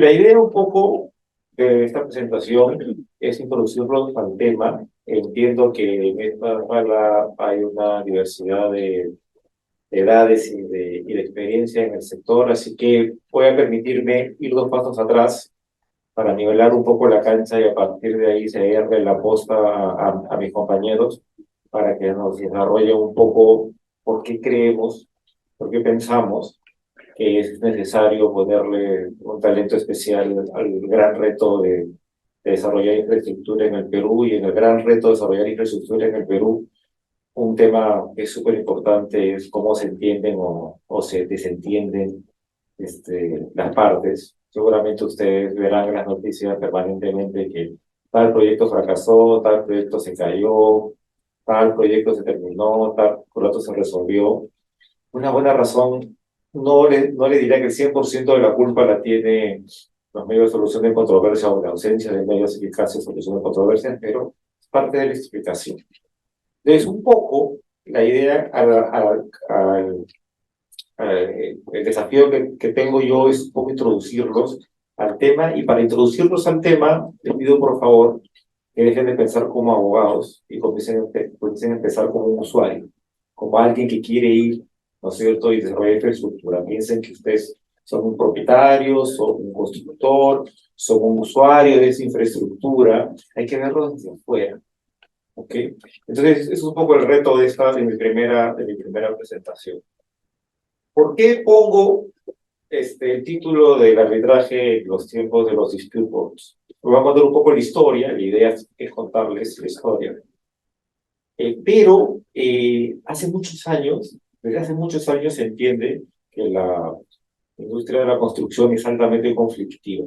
La idea un poco de esta presentación es introducirlos al tema. Entiendo que en esta sala hay una diversidad de edades y de experiencia en el sector, así que voy a permitirme ir dos pasos atrás para nivelar un poco la cancha y a partir de ahí cederle la posta a mis compañeros para que nos desarrollen un poco por qué creemos, por qué pensamos que es necesario ponerle un talento especial al gran reto de desarrollar infraestructura en el Perú y en el gran reto de desarrollar infraestructura en el Perú. Un tema que es súper importante es cómo se entienden o se desentienden las partes. Seguramente ustedes verán en las noticias permanentemente que tal proyecto fracasó, tal proyecto se cayó, tal proyecto se terminó, tal proyecto se resolvió. Una buena razón, no le diría que el 100% de la culpa la tiene los medios de solución de controversia o la ausencia de medios eficaces de solución de controversias, pero es parte de la explicación. Entonces, un poco la idea el desafío que tengo yo es un poco introducirlos al tema, y para introducirlos al tema, les pido por favor que dejen de pensar como abogados y comiencen a empezar como un usuario, como alguien que quiere ir, ¿no es cierto?, y desarrollar infraestructura. Piensen que ustedes son un propietario, son un constructor, son un usuario de esa infraestructura. Hay que verlo desde afuera, ¿ok? Entonces, eso es un poco el reto de mi primera presentación. ¿Por qué pongo el título del arbitraje en los tiempos de los dispute boards? Voy a contar un poco la historia, la idea es contarles la historia. Pero desde hace muchos años se entiende que la industria de la construcción es altamente conflictiva.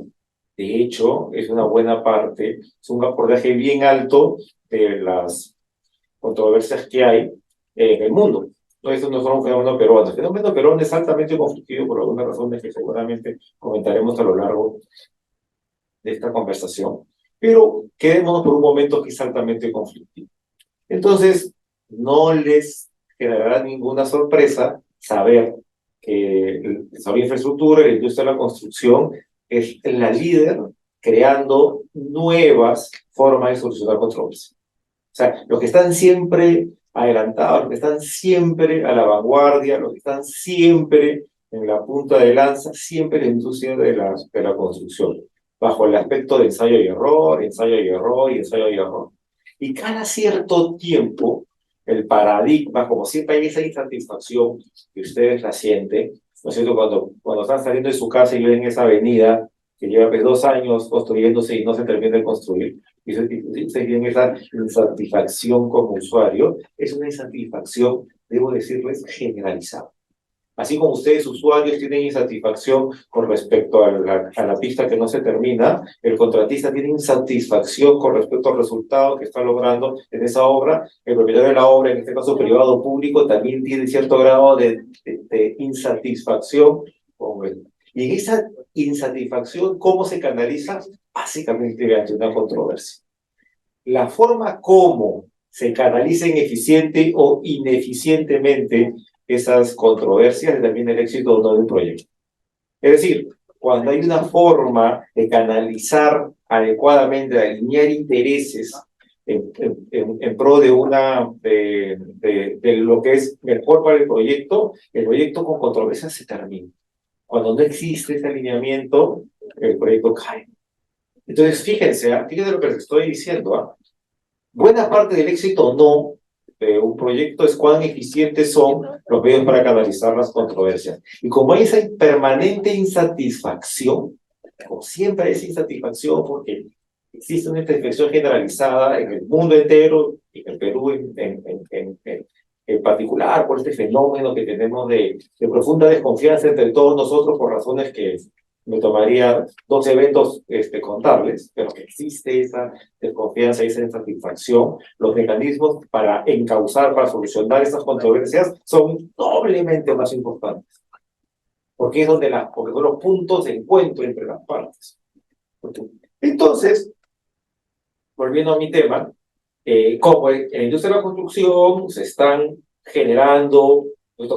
De hecho, es una buena parte, es un abordaje bien alto de las controversias que hay en el mundo. No, esto no es un fenómeno peruano. El fenómeno peruano es altamente conflictivo por algunas razones que seguramente comentaremos a lo largo de esta conversación. Pero quedémonos por un momento que es altamente conflictivo. Entonces, no les generará ninguna sorpresa saber que el desarrollo de infraestructura y la industria de la construcción es la líder creando nuevas formas de solucionar controversias. O sea, los que están siempre adelantados, los que están siempre a la vanguardia, los que están siempre en la punta de lanza, siempre la industria de la construcción, bajo el aspecto de ensayo y error, ensayo y error y ensayo y error. Y cada cierto tiempo, el paradigma, como siempre hay esa insatisfacción que ustedes la sienten, ¿no es cierto? Cuando están saliendo de su casa y ven esa avenida que lleva pues 2 años construyéndose y no se termina de construir, y ustedes tienen esa insatisfacción como usuario, es una insatisfacción, debo decirles, generalizada. Así como ustedes, usuarios, tienen insatisfacción con respecto a la pista que no se termina, el contratista tiene insatisfacción con respecto al resultado que está logrando en esa obra, el propietario de la obra, en este caso privado o público, también tiene cierto grado de insatisfacción con él. Y en esa insatisfacción, ¿cómo se canaliza? Básicamente mediante una controversia. La forma como se canalicen eficiente o ineficientemente esas controversias determina el éxito o no de un proyecto. Es decir, cuando hay una forma de canalizar adecuadamente, de alinear intereses en pro de lo que es mejor para el proyecto con controversia se termina. Cuando no existe ese alineamiento, el proyecto cae. Entonces, fíjense lo que les estoy diciendo. Buena parte del éxito o no de un proyecto es cuán eficientes son los medios para canalizar las controversias. Y como hay esa permanente insatisfacción, como siempre hay esa insatisfacción porque existe una insatisfacción generalizada en el mundo entero, y en el Perú en particular, por este fenómeno que tenemos de profunda desconfianza entre todos nosotros por razones que me tomaría 2 eventos contarles, pero que existe esa desconfianza y esa insatisfacción. Los mecanismos para encauzar, para solucionar esas controversias son doblemente más importantes, porque porque son los puntos de encuentro entre las partes. Entonces, volviendo a mi tema, como en la industria de la construcción se están generando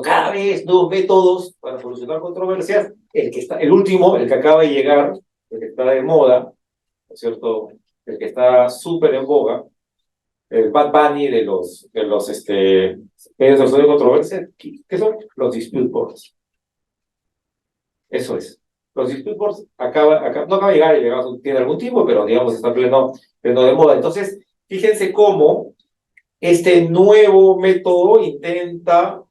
cada vez nuevos métodos para solucionar controversias, el último, el que acaba de llegar, el que está de moda, ¿no es cierto? El que está súper en boga, el Bad Bunny de los medios de controversia, ¿qué son? Los dispute boards. Eso es. Los dispute boards no acaba de llegar, tiene algún tiempo, pero digamos está pleno de moda. Entonces, fíjense cómo este nuevo método intenta,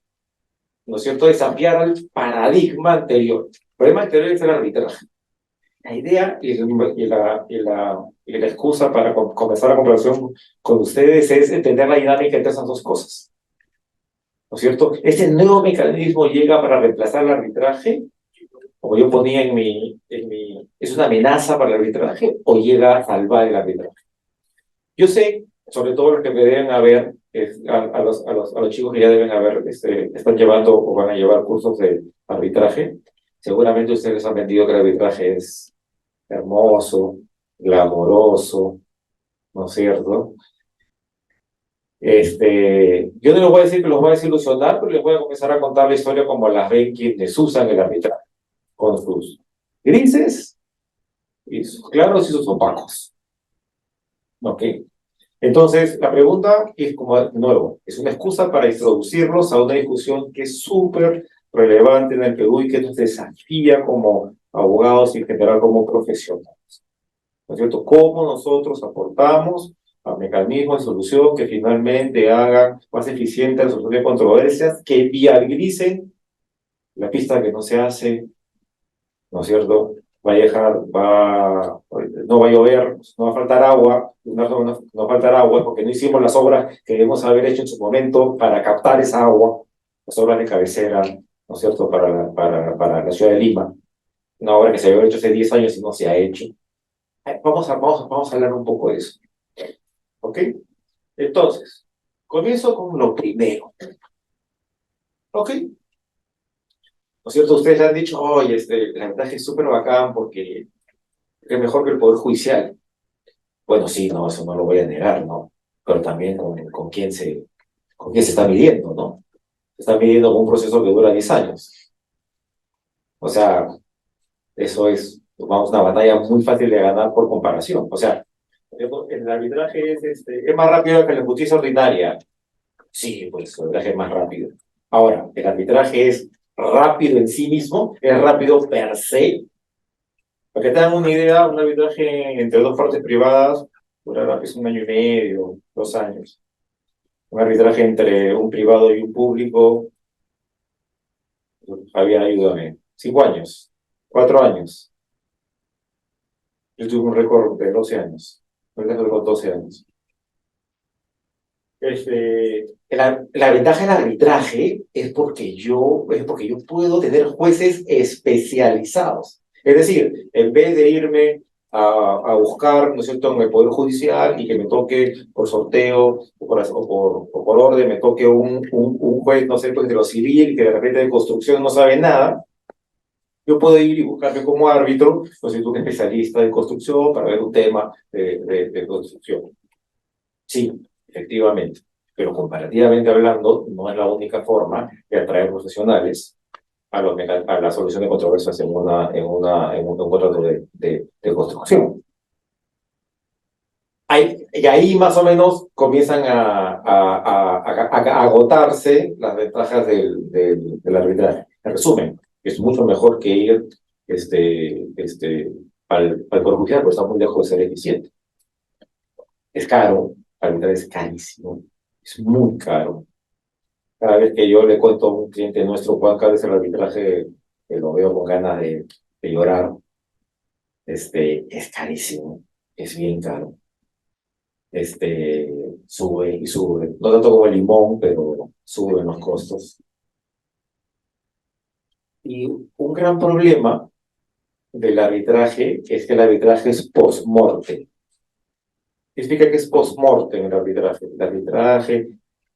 ¿no es cierto?, desafiar el paradigma anterior. El problema anterior es el arbitraje. La idea y la excusa para comenzar la conversación con ustedes es entender la dinámica entre esas dos cosas. ¿No es cierto? Este nuevo mecanismo llega para reemplazar el arbitraje, como yo ponía ¿es una amenaza para el arbitraje o llega a salvar el arbitraje? Yo sé, sobre todo los que me deben haber, a los chicos que ya deben haber, están llevando o van a llevar cursos de arbitraje, seguramente ustedes han vendido que el arbitraje es hermoso, glamoroso, ¿no es cierto? Yo no les voy a decir que los voy a desilusionar, pero les voy a comenzar a contar la historia como las ven quienes usan el arbitraje, con sus grises, y sus claros y sus opacos. ¿Ok? Entonces, la pregunta es, como de nuevo, es una excusa para introducirlos a una discusión que es súper relevante en el Perú y que nos desafía como abogados y en general como profesionales. ¿No es cierto? ¿Cómo nosotros aportamos a mecanismos de solución que finalmente hagan más eficiente la solución de controversias, que viabilicen la pista que no se hace, ¿no es cierto? No va a llover, no va a faltar agua, no va a faltar agua porque no hicimos las obras que debemos haber hecho en su momento para captar esa agua, las obras de cabecera, ¿no es cierto?, para la ciudad de Lima, una obra que se había hecho hace 10 años y no se ha hecho. Vamos a hablar un poco de eso, ¿ok? Entonces, comienzo con lo primero, ¿ok? ¿No es cierto? Ustedes han dicho, oye, la ventaja es súper bacán porque es mejor que el Poder Judicial. Bueno, sí, no, eso no lo voy a negar, ¿no? Pero también con quién se está midiendo, ¿no? Se está midiendo con un proceso que dura 10 años. O sea, eso es, vamos, una batalla muy fácil de ganar por comparación. O sea, el arbitraje es más rápido que la justicia ordinaria. Sí, pues el arbitraje es más rápido. Ahora, el arbitraje es rápido en sí mismo, es rápido per se. Para que tengan una idea, un arbitraje entre dos partes privadas durará pues 1 año y medio, 2 años. Un arbitraje entre un privado y un público, Javier, ayúdame, 5 años, 4 años. Yo tuve un récord de 12 años, un récord de 12 años. La ventaja del arbitraje es porque yo puedo tener jueces especializados. Es decir, en vez de irme a buscar, ¿no es cierto?, en el Poder Judicial y que me toque por sorteo o por orden, me toque un juez, no sé, pues de lo civil, que de repente de construcción no sabe nada, yo puedo ir y buscarme como árbitro, no sé, un especialista de construcción para ver un tema de construcción. Sí, efectivamente, pero comparativamente hablando, no es la única forma de atraer profesionales a la solución de controversias en un contrato de construcción. Y ahí más o menos comienzan a agotarse las ventajas del arbitraje. En resumen, es mucho mejor que ir al Poder Judicial, porque está muy lejos de ser eficiente. Es caro, arbitrar es carísimo, es muy caro. Cada vez que yo le cuento a un cliente nuestro cuán caro es el arbitraje, que lo veo con ganas de llorar, es carísimo, es bien caro. Sube y sube, no tanto como el limón, pero suben los costos. Y un gran problema del arbitraje es que el arbitraje es post-mortem. Significa que es post-mortem el arbitraje. El arbitraje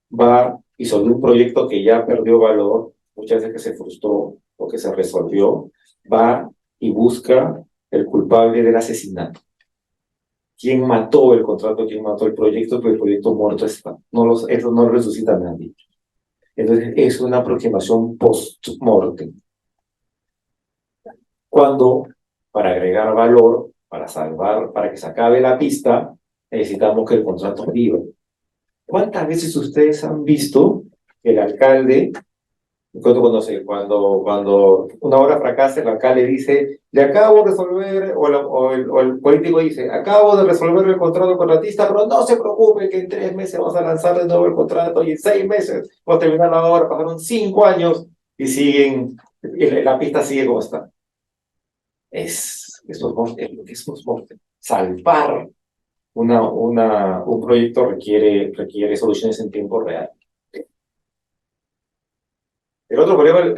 va y sobre un proyecto que ya perdió valor, muchas veces que se frustró o que se resolvió, va y busca el culpable del asesinato. ¿Quién mató el contrato? ¿Quién mató el proyecto? Pues el proyecto muerto está. Eso no resucita a nadie. Entonces es una aproximación post-mortem. Cuando para agregar valor, para salvar, para que se acabe la pista, necesitamos que el contrato viva. ¿Cuántas veces ustedes han visto que el alcalde, cuando una obra fracasa, el alcalde dice, le acabo de resolver, o el político dice, acabo de resolver el contrato contratista, pero no se preocupe que en 3 meses vamos a lanzar de nuevo el contrato y en 6 meses vamos a terminar la obra, pasaron 5 años y la pista sigue como está. Es lo que es morte. Salvar un proyecto requiere soluciones en tiempo real. El otro problema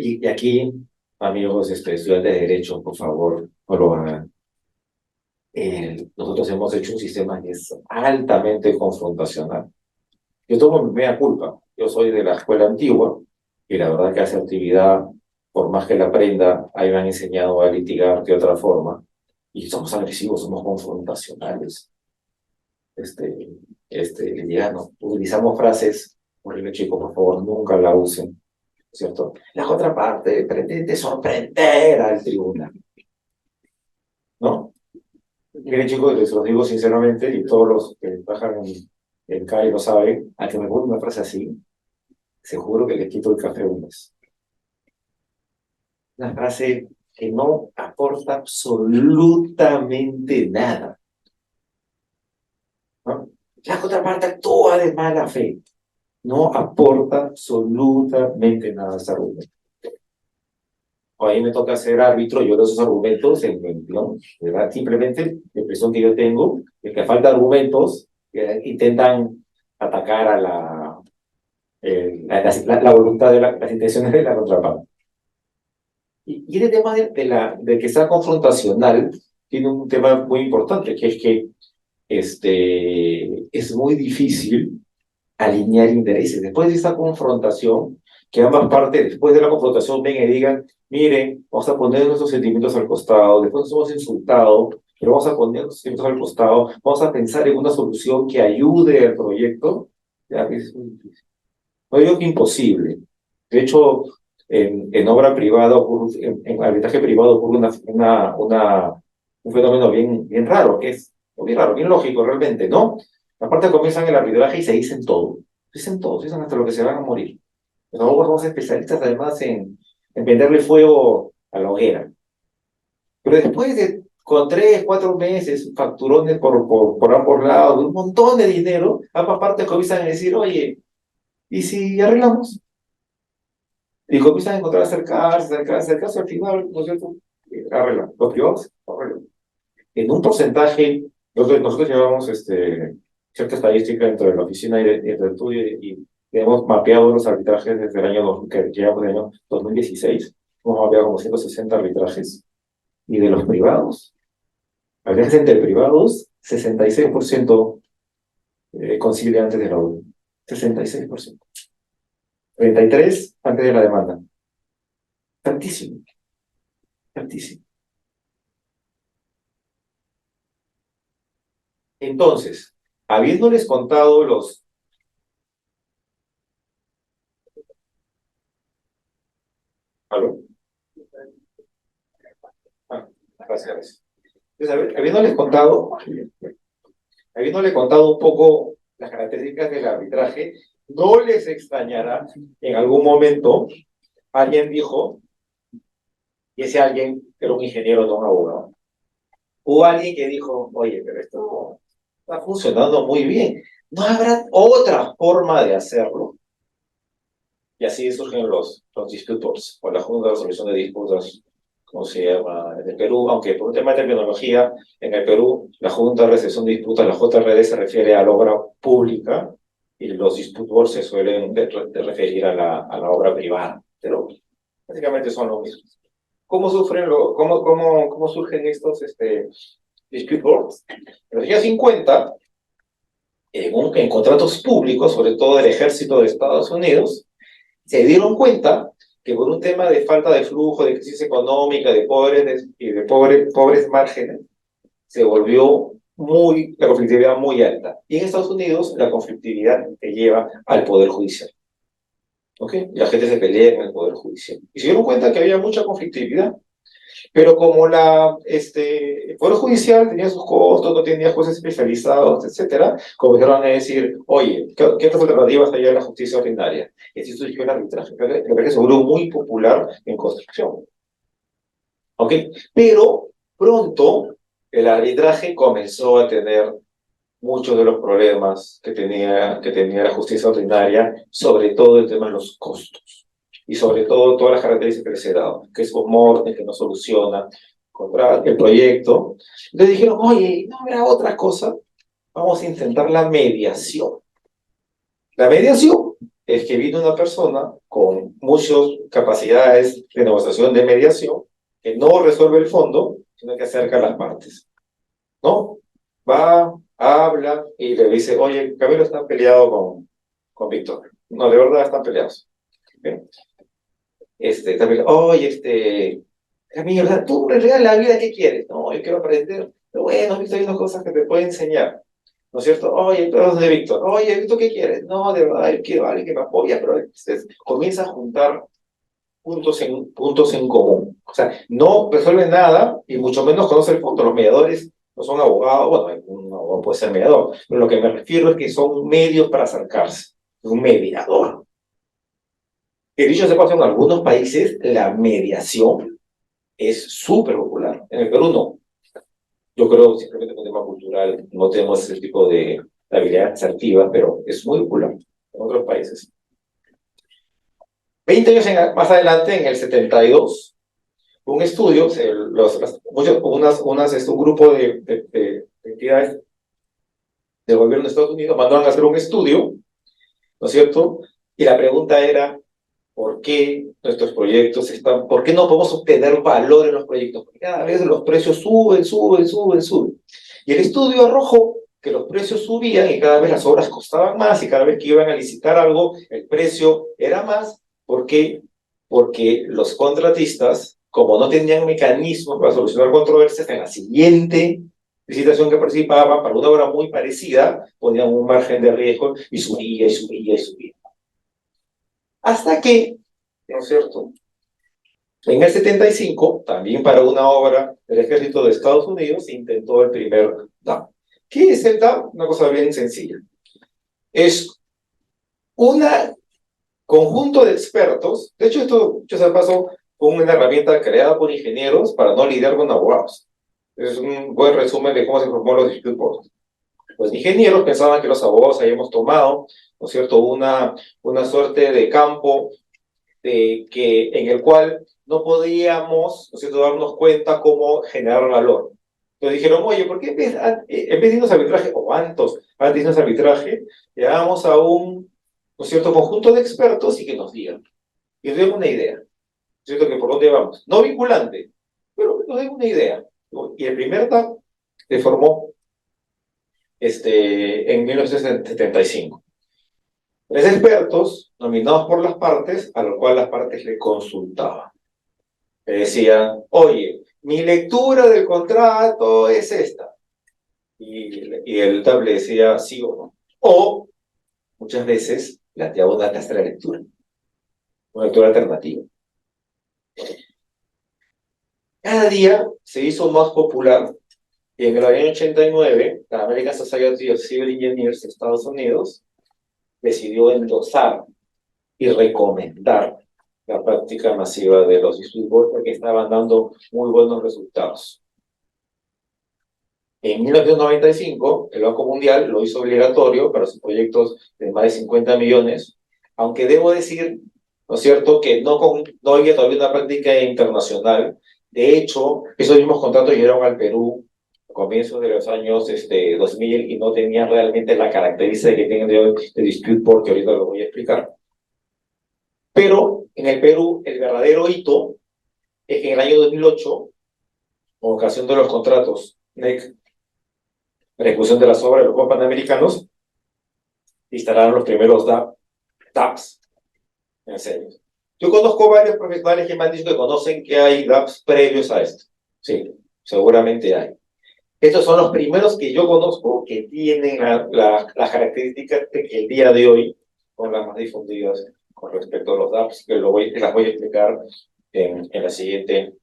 y aquí, amigos estudiantes de Derecho, por favor, no lo hagan. Nosotros hemos hecho un sistema que es altamente confrontacional. Yo tomo mi media culpa. Yo soy de la escuela antigua y la verdad que asertividad, por más que la aprenda, ahí me han enseñado a litigar de otra forma. Y somos agresivos, somos confrontacionales. Litigano. Utilizamos frases, horrible chico, por favor, nunca la usen. ¿Cierto? La contraparte pretende sorprender al tribunal, ¿no? Miren, chicos, les lo digo sinceramente, y todos los que trabajan en CAE lo saben, a que me ponga una frase así, seguro que les quito el café un mes. Una frase que no aporta absolutamente nada, ¿no? La contraparte actúa de mala fe, no aporta absolutamente nada a ese argumento. O ahí me toca ser árbitro, yo de esos argumentos, ¿no? ¿Verdad? Simplemente la impresión que yo tengo es que falta argumentos que intentan atacar a la voluntad de las intenciones de la contraparte. Y el tema de que sea confrontacional tiene un tema muy importante, que es que es muy difícil alinear intereses. Después de esa confrontación, que ambas partes, después de la confrontación, vengan y digan, miren, vamos a poner nuestros sentimientos al costado, después nos hemos insultado, pero vamos a poner nuestros sentimientos al costado, vamos a pensar en una solución que ayude al proyecto, ya es muy difícil. No digo que imposible. De hecho, en obra privada, en arbitraje privado ocurre un fenómeno bien raro, bien raro, bien lógico realmente, ¿no? Las partes comienzan el arbitraje y se dicen todo. Dicen todo, dicen hasta lo que se van a morir. Los abogados somos especialistas además en venderle fuego a la hoguera. Pero después con 3, 4 meses, facturones por ambos lados, un montón de dinero, ambas partes comienzan a decir, oye, ¿y si arreglamos? Y comienzan a encontrar acercarse, al final, ¿no es cierto? Arreglan. Los privados arreglan. En un porcentaje, nosotros llevamos cierta estadística dentro de la oficina y del estudio y hemos mapeado los arbitrajes desde el que llevamos del año 2016. Hemos mapeado como 160 arbitrajes. Y de los privados, arbitrajes entre privados, 66% concilia antes de la orden. 66%. 33% antes de la demanda. Tantísimo, tantísimo. Entonces, habiéndoles contado los... ¿Aló? Ah, gracias. Entonces, habiéndoles contado un poco las características del arbitraje, no les extrañará en algún momento alguien dijo, y ese alguien era un ingeniero, no un abogado, hubo alguien que dijo, oye, pero esto está funcionando muy bien, ¿no habrá otra forma de hacerlo? Y así surgen los disputors, o la Junta de Resolución de Disputas, como se llama en el Perú, aunque por un tema de terminología, en el Perú la Junta de Resolución de Disputas, la JRD, se refiere a la obra pública y los disputors se suelen referir a la obra privada, pero básicamente son lo mismo. ¿Cómo surgen estos dispute boards? En los años 50, en contratos públicos, sobre todo del ejército de Estados Unidos, se dieron cuenta que por un tema de falta de flujo, de crisis económica, de pobres márgenes, se volvió la conflictividad muy alta. Y en Estados Unidos la conflictividad te lleva al Poder Judicial. ¿Ok? La gente se pelea en el Poder Judicial. Y se dieron cuenta que había mucha conflictividad. Pero como el Poder Judicial tenía sus costos, no tenía jueces especializados, etcétera, comenzaron a decir, oye, ¿qué otras alternativas hay a la justicia ordinaria? Y así surgió el arbitraje. El arbitraje se volvió muy popular en construcción. ¿Ok? Pero pronto el arbitraje comenzó a tener muchos de los problemas que tenía la justicia ordinaria, sobre todo el tema de los costos. Y sobre todo todas las características que les he dado, que es morte, que no soluciona contra el proyecto. Entonces dijeron, oye, ¿no habrá otra cosa? Vamos a intentar la mediación. La mediación es que vino una persona con muchas capacidades de negociación de mediación, que no resuelve el fondo, sino que acerca a las partes. ¿No? Va, habla y le dice, oye, Camilo está peleado con Víctor. No, de verdad están peleados. ¿Bien? Está peleado. Oye, Camilo, o sea, tú en realidad en la vida, ¿qué quieres? No, yo quiero aprender. Pero bueno, Víctor, hay unas cosas que te puedo enseñar. ¿No es cierto? Oye, entonces de Víctor. Oye, Víctor, ¿qué quieres? No, de verdad, yo quiero a alguien que me apoya, pero entonces, comienza a juntar puntos en común. O sea, no resuelve nada y mucho menos conoce el fondo. Los mediadores no son abogados, bueno, un abogado puede ser mediador, pero lo que me refiero es que son medios para acercarse. Un mediador. Que dicho se pasa, en algunos países la mediación es súper popular. En el Perú no. Yo creo simplemente por un tema cultural no tenemos ese tipo de habilidad asertiva, pero es muy popular en otros países. 20 años más adelante, en el 72, un estudio, un grupo de entidades del gobierno de Estados Unidos mandaron a hacer un estudio, ¿no es cierto? Y la pregunta era, ¿por qué nuestros proyectos por qué no podemos obtener valor en los proyectos? Porque cada vez los precios suben, suben, suben, suben. Y el estudio arrojó que los precios subían y cada vez las obras costaban más y cada vez que iban a licitar algo, el precio era más. ¿Por qué? Porque los contratistas, como no tenían mecanismos para solucionar controversias, en la siguiente licitación que participaban para una obra muy parecida, ponían un margen de riesgo y subía y subía y subía. Hasta que, ¿no es cierto? En el 75, también para una obra del Ejército de Estados Unidos, se intentó el primer DAM. ¿Qué es el DAM? Una cosa bien sencilla. Es un conjunto de expertos. De hecho, esto, yo se pasó con una herramienta creada por ingenieros para no lidiar con abogados. Es un buen resumen de cómo se formó los dispute boards. Los ingenieros pensaban que los abogados habíamos tomado, ¿no es cierto?, una suerte de campo en el cual no podíamos, ¿no es cierto?, darnos cuenta cómo generar valor. Entonces dijeron, oye, ¿por qué en vez de irnos a arbitraje, o antes de irnos a arbitraje, llegamos a un, ¿no es cierto?, conjunto de expertos y que nos digan, y nos den una idea, ¿no es cierto?, que por dónde vamos. No vinculante, pero que nos den una idea. Y el primer TAP se formó en 1975. Tres expertos nominados por las partes, a lo cual las partes le consultaban. Le decían, oye, mi lectura del contrato es esta. Y el TAP le decía sí o no. O, muchas veces, planteaba una tercera lectura, una lectura alternativa. Cada día se hizo más popular y en el año 89, la American Society of Civil Engineers de Estados Unidos decidió endosar y recomendar la práctica masiva de los dispute boards porque estaban dando muy buenos resultados. En 1995, el Banco Mundial lo hizo obligatorio para sus proyectos de más de 50 millones, aunque debo decir, ¿no es cierto?, que no había todavía una práctica internacional. De hecho, esos mismos contratos llegaron al Perú a comienzos de los años 2000 y no tenían realmente la característica que tienen de dispute board, que ahorita lo voy a explicar. Pero en el Perú, el verdadero hito es que en el año 2008, con ocasión de los contratos NEC, la ejecución de las obras de los Juegos Panamericanos, instalaron los primeros DAPs en serio. Yo conozco varios profesionales que me han dicho que conocen que hay DAPs previos a esto. Sí, seguramente hay. Estos son los primeros que yo conozco que tienen las características que el día de hoy son las más difundidas con respecto a los DAPs, que las voy a explicar en la siguiente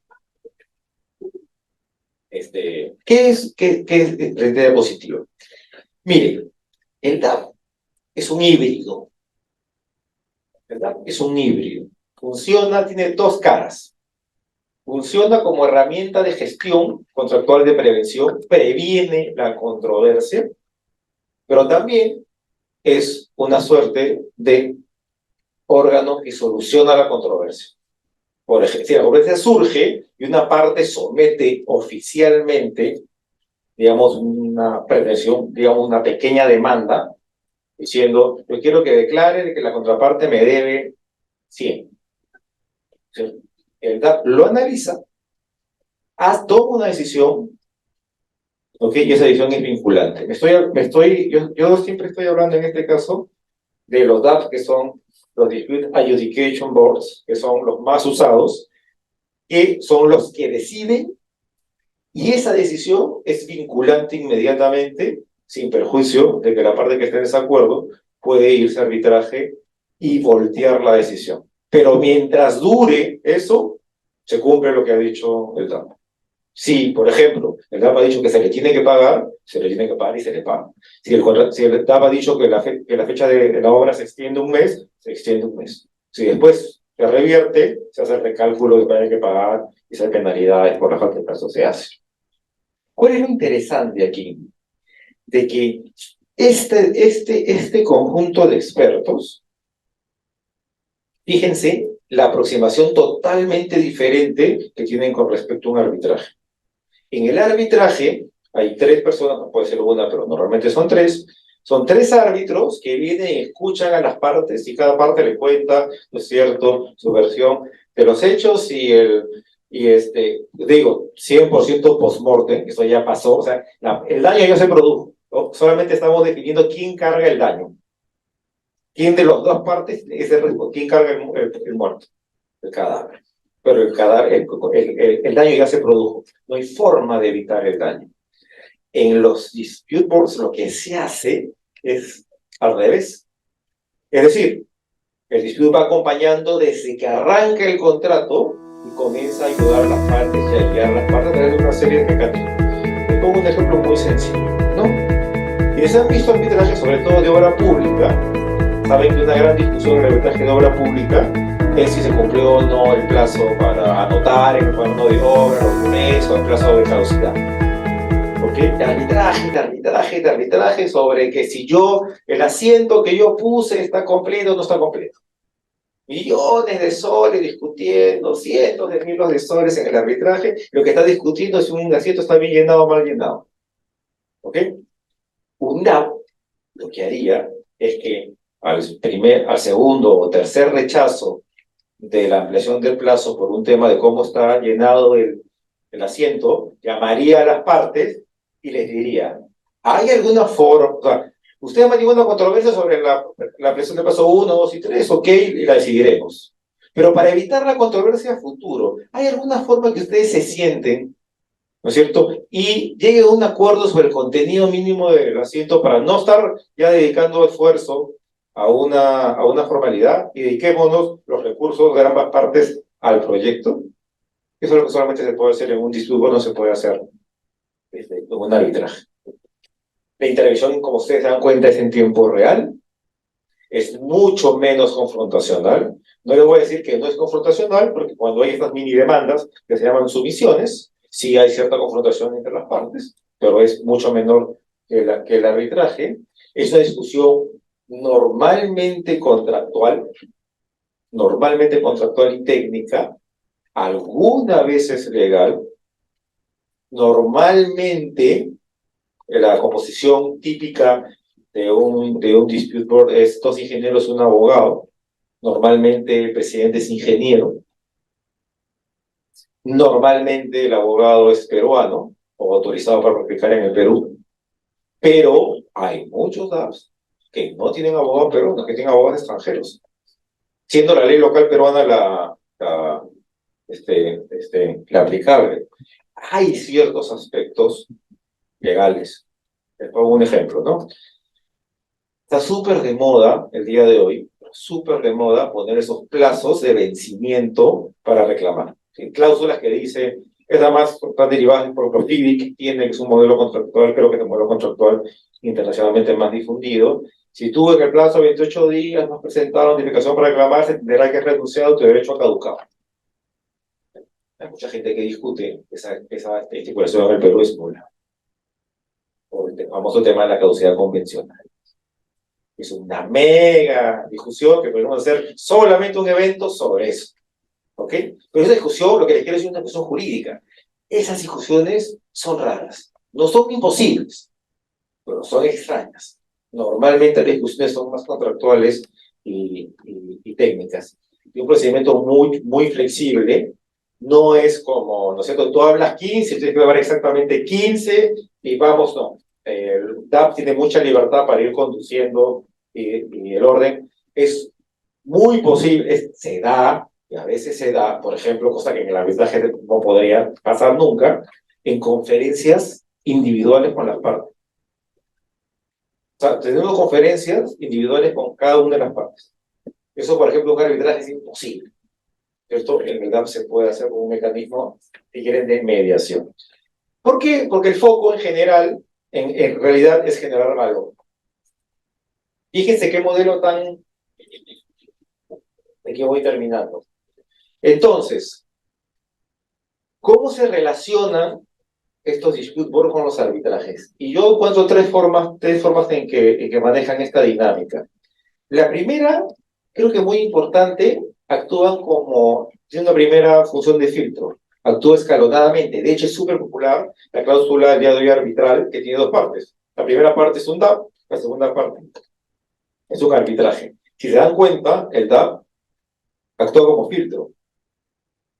¿Qué es rentabilidad positiva? Mire, el DAP es un híbrido, ¿verdad? Es un híbrido. Funciona, tiene dos caras. Funciona como herramienta de gestión contractual de prevención, previene la controversia, pero también es una suerte de órgano que soluciona la controversia. Por ejemplo, si la controversia surge y una parte somete oficialmente, digamos, una pretensión, digamos, una pequeña demanda, diciendo, yo quiero que declare que la contraparte me debe 100. ¿Sí? El DAP lo analiza, toma una decisión, ¿ok? Y esa decisión es vinculante. Yo siempre estoy hablando en este caso de los DAPs que son los Dispute Adjudication Boards, que son los más usados, que son los que deciden, y esa decisión es vinculante inmediatamente, sin perjuicio de que la parte que esté en desacuerdo puede irse a arbitraje y voltear la decisión. Pero mientras dure eso, se cumple lo que ha dicho el DAP. Si, por ejemplo, el DAP ha dicho que se le tiene que pagar, se le tiene que pagar y se le paga. Si el DAP ha dicho que la fecha de la obra se extiende un mes, se extiende un mes. Si después se revierte, se hace el recálculo de que hay que pagar y se hay penalidades por la falta de plazo, se hace. ¿Cuál es lo interesante aquí? De que este conjunto de expertos, fíjense la aproximación totalmente diferente que tienen con respecto a un arbitraje. En el arbitraje hay tres personas, no puede ser una, pero normalmente son tres árbitros que vienen y escuchan a las partes y cada parte le cuenta, ¿no es cierto?, su versión de los hechos digo, 100% post-mortem, eso ya pasó, o sea, el daño ya se produjo, ¿no? Solamente estamos definiendo quién carga el daño. ¿Quién de las dos partes es el riesgo? ¿Quién carga el muerto? El cadáver. Pero el daño ya se produjo. No hay forma de evitar el daño. En los dispute boards lo que se hace es al revés. Es decir, el dispute va acompañando desde que arranca el contrato y comienza a ayudar a las partes y a guiar a las partes a través de una serie de mecanismos. Les pongo un ejemplo muy sencillo, ¿no? Quienes han visto arbitraje, sobre todo de obra pública, saben que una gran discusión en el arbitraje de obra pública es si se cumplió o no el plazo para anotar en el cuaderno de obra, los meses o el plazo de caducidad. Porque arbitraje sobre que si el asiento que yo puse está completo o no está completo. Millones de soles discutiendo, cientos de miles de soles en el arbitraje, lo que está discutiendo es si un asiento está bien llenado o mal llenado. ¿Ok? Un DAP lo que haría es que al segundo o tercer rechazo de la ampliación del plazo por un tema de cómo está llenado el asiento, llamaría a las partes y les diría, ¿hay alguna forma? O sea, usted ha mantenido una controversia sobre la ampliación del plazo 1, 2 y 3, ok, y la decidiremos. Pero para evitar la controversia a futuro, ¿hay alguna forma que ustedes se sienten, ¿no es cierto?, y lleguen a un acuerdo sobre el contenido mínimo del asiento para no estar ya dedicando esfuerzo a una formalidad y dediquémonos los recursos de ambas partes al proyecto? Eso es lo que solamente se puede hacer en un dispute, no se puede hacer en un arbitraje. La intervención, como ustedes se dan cuenta, es en tiempo real, es mucho menos confrontacional. No les voy a decir que no es confrontacional, porque cuando hay estas mini demandas que se llaman sumisiones, sí hay cierta confrontación entre las partes, pero es mucho menor que el arbitraje. Es una discusión normalmente contractual y técnica, alguna vez es legal. Normalmente la composición típica de un dispute board es dos ingenieros y un abogado. Normalmente el presidente es ingeniero. Normalmente el abogado es peruano o autorizado para practicar en el Perú. Pero hay muchos DAPs que no tienen abogados peruanos, que tienen abogados extranjeros. Siendo la ley local peruana la aplicable. Hay ciertos aspectos legales. Les pongo un ejemplo, ¿no? Está súper de moda el día de hoy, súper de moda poner esos plazos de vencimiento para reclamar. ¿Sí? Cláusulas que dicen, Esa más está derivada por lo FIDIC, tiene, que es un modelo contractual, creo que es el modelo contractual internacionalmente más difundido. Si tú en el plazo de 28 días no has presentado la notificación para reclamar, se tendrá que renunciar tu derecho a caducado. Hay mucha gente que discute esa estipulación en el Perú es nula, por el famoso tema de la caducidad convencional. Es una mega discusión que podemos hacer solamente un evento sobre eso. ¿Ok? Pero esa discusión, lo que les quiero decir es una discusión jurídica. Esas discusiones son raras. No son imposibles, pero son extrañas. Normalmente las discusiones son más contractuales y técnicas. Y un procedimiento muy flexible no es como, ¿no es cierto? Tú hablas 15, tienes que hablar exactamente 15 y vamos, no. El DAP tiene mucha libertad para ir conduciendo y el orden es muy posible, se da, y a veces se da, por ejemplo, cosa que en el arbitraje no podría pasar nunca, en conferencias individuales con las partes. O sea, tenemos conferencias individuales con cada una de las partes. Eso, por ejemplo, un arbitraje es imposible. Esto en el DAP se puede hacer con un mecanismo, si quieren, de mediación. ¿Por qué? Porque el foco en general, en realidad, es generar valor. Fíjense qué modelo tan... Aquí voy terminando. Entonces, ¿cómo se relacionan estos dispute board con los arbitrajes? Y yo encuentro tres formas en que manejan esta dinámica. La primera, creo que muy importante, actúan como, tiene una primera función de filtro, actúa escalonadamente. De hecho, es súper popular la cláusula del día de hoy arbitral, que tiene dos partes. La primera parte es un DAP, la segunda parte es un arbitraje. Si se dan cuenta, el DAP actúa como filtro.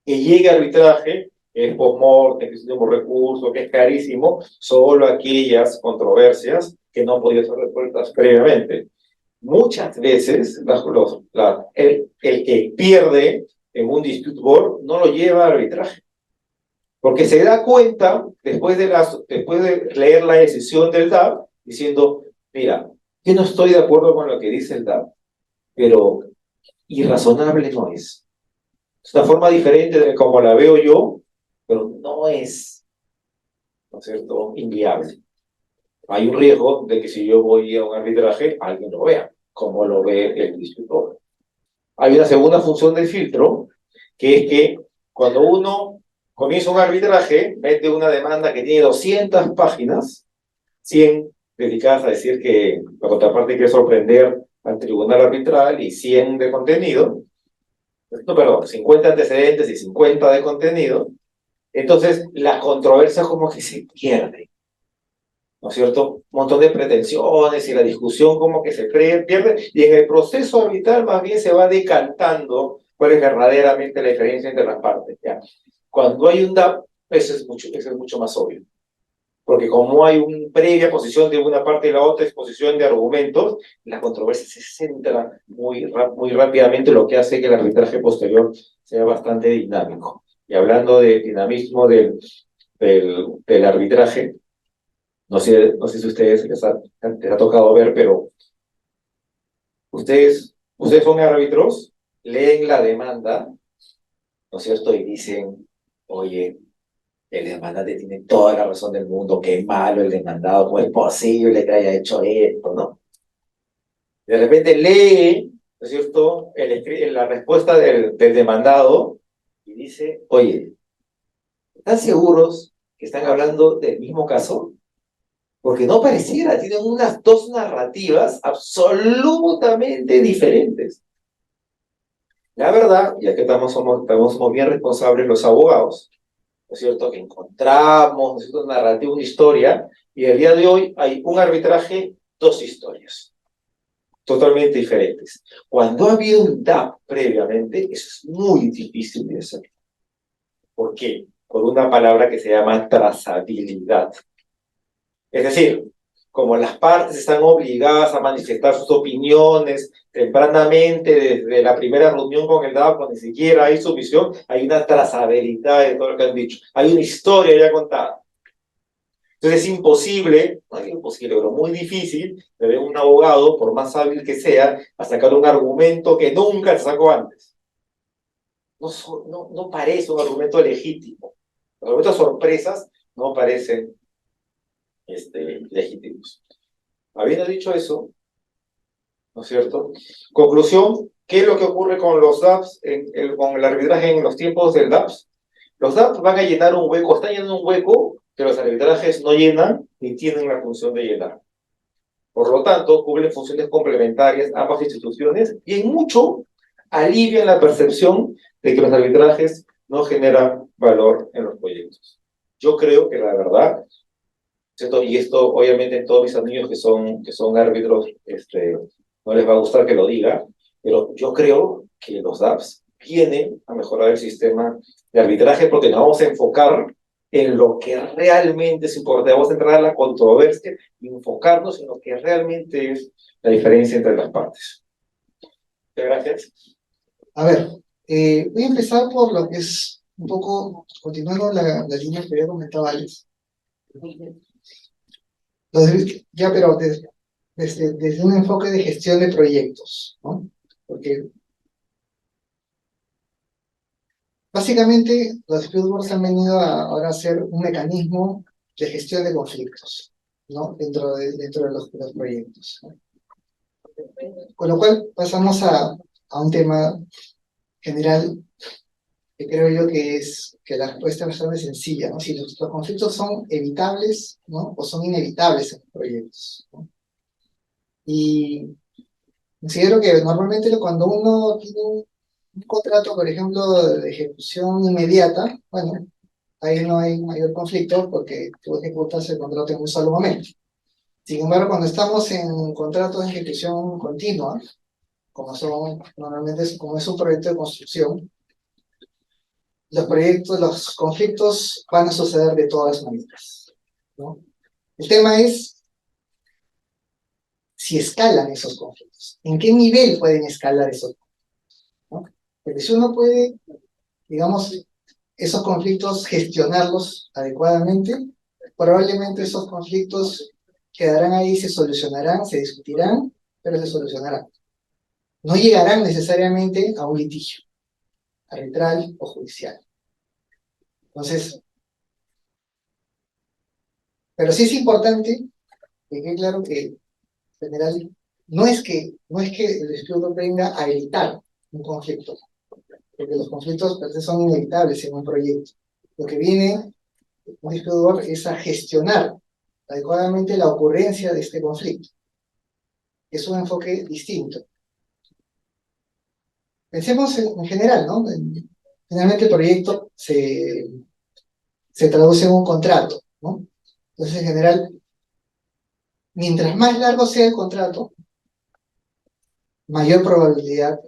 Que llegue a arbitraje, que es post-mortem, que es un recurso, que es carísimo, solo aquellas controversias que no han podido ser resueltas previamente. Muchas veces el que pierde en un dispute board no lo lleva a arbitraje, porque se da cuenta, después de leer la decisión del DAP, diciendo, mira, yo no estoy de acuerdo con lo que dice el DAP, pero irrazonable no es. Es una forma diferente de como la veo yo, pero no es, ¿no es cierto?, inviable. Hay un riesgo de que si yo voy a un arbitraje, alguien lo vea, como lo ve el discutor. Hay una segunda función del filtro, que es que cuando uno comienza un arbitraje, mete una demanda que tiene 200 páginas, 100 dedicadas a decir que la contraparte quiere sorprender al tribunal arbitral y 100 de contenido, no, perdón, 50 antecedentes y 50 de contenido, entonces la controversia como que se pierde, ¿no es cierto? Un montón de pretensiones y la discusión como que se pierde, y en el proceso arbitral más bien se va decantando cuál es verdaderamente la diferencia entre las partes, ¿ya? Cuando hay un DAP, eso es mucho más obvio, porque como hay una previa posición de una parte y la otra exposición de argumentos, la controversia se centra muy rápidamente, lo que hace que el arbitraje posterior sea bastante dinámico. Y hablando de dinamismo del arbitraje, no sé si a ustedes les ha tocado ver, pero ustedes son árbitros, leen la demanda, ¿no es cierto? Y dicen, oye, el demandante tiene toda la razón del mundo, qué malo el demandado, ¿cómo es posible que haya hecho esto, no? De repente lee, ¿no es cierto?, la respuesta del demandado y dice, oye, ¿están seguros que están hablando del mismo caso? Porque no pareciera, tienen unas dos narrativas absolutamente diferentes. La verdad, ya que somos bien responsables los abogados, ¿no es cierto?, que encontramos, ¿no es cierto?, narrativa, una historia, y el día de hoy hay un arbitraje, dos historias, totalmente diferentes. Cuando ha habido un DAP previamente, eso es muy difícil de hacer. ¿Por qué? Por una palabra que se llama trazabilidad. Es decir, como las partes están obligadas a manifestar sus opiniones tempranamente desde la primera reunión con el DAP, cuando ni siquiera hay su visión, hay una trazabilidad de todo lo que han dicho. Hay una historia ya contada. Entonces es imposible, no es imposible, pero muy difícil de ver un abogado, por más hábil que sea, a sacar un argumento que nunca se sacó antes. No parece un argumento legítimo. Los argumentos sorpresas no parecen legítimos. Habiendo dicho eso, ¿no es cierto? Conclusión, ¿qué es lo que ocurre con los DApps, con el arbitraje en los tiempos del DApps? Los DApps van a llenar un hueco, están llenando un hueco que los arbitrajes no llenan ni tienen la función de llenar. Por lo tanto, cubren funciones complementarias ambas instituciones y en mucho alivian la percepción de que los arbitrajes no generan valor en los proyectos. Yo creo que la verdad, ¿cierto? Y esto obviamente a todos mis amigos que son árbitros no les va a gustar que lo diga, pero yo creo que los DApps vienen a mejorar el sistema de arbitraje porque nos vamos a enfocar en lo que realmente es importante. Vamos a entrar a la controversia y enfocarnos en lo que realmente es la diferencia entre las partes. Muchas gracias. A ver, voy a empezar por lo que es un poco, continuando la línea que había comentado Alex. Ya, pero desde un enfoque de gestión de proyectos, ¿no? Porque básicamente los Fieldworks han venido ahora a ser un mecanismo de gestión de conflictos, ¿no? Dentro de los proyectos, ¿no? Con lo cual pasamos a un tema general que creo yo que la respuesta es bastante sencilla, ¿no? Si los conflictos son evitables, ¿no? O son inevitables en los proyectos, ¿no? Y considero que normalmente cuando uno tiene un contrato, por ejemplo, de ejecución inmediata, bueno, ahí no hay mayor conflicto porque tú ejecutas el contrato en un solo momento. Sin embargo, cuando estamos en contratos de ejecución continua, normalmente como es un proyecto de construcción, los conflictos van a suceder de todas maneras, ¿no? El tema es si escalan esos conflictos, en qué nivel pueden escalar esos conflictos, ¿no? Porque si uno puede, digamos, esos conflictos gestionarlos adecuadamente, probablemente esos conflictos quedarán ahí, se solucionarán, se discutirán, pero se solucionarán. No llegarán necesariamente a un litigio arbitral o judicial. Entonces, pero sí es importante que quede claro que en general no es que el estudio venga a evitar un conflicto, porque los conflictos per se son inevitables en un proyecto. Lo que viene un distribuidor es a gestionar adecuadamente la ocurrencia de este conflicto. Es un enfoque distinto. Pensemos en general, ¿no? Finalmente el proyecto se traduce en un contrato, ¿no? Entonces, en general, mientras más largo sea el contrato, mayor probabilidad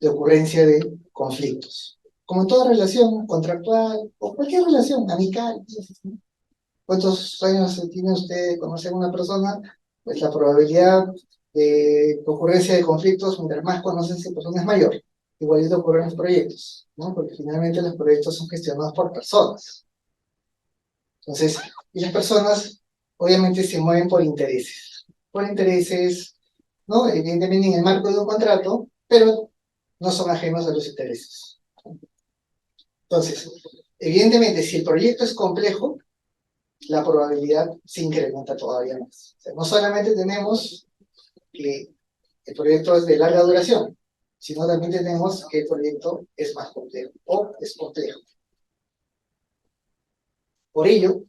de ocurrencia de conflictos. Como en toda relación contractual o cualquier relación amical, ¿no? ¿Cuántos años tiene usted de conocer a una persona? Pues la probabilidad de ocurrencia de conflictos, mientras más conoce a esa persona, es mayor. Igualito ocurre en los proyectos, ¿no? Porque finalmente los proyectos son gestionados por personas. Entonces, y las personas obviamente se mueven por intereses. Por intereses, ¿no? Evidentemente en el marco de un contrato, pero no son ajenos a los intereses. Entonces, evidentemente, si el proyecto es complejo, la probabilidad se incrementa todavía más. O sea, no solamente tenemos que el proyecto es de larga duración, sino también tenemos que el proyecto es más complejo o es complejo. Por ello,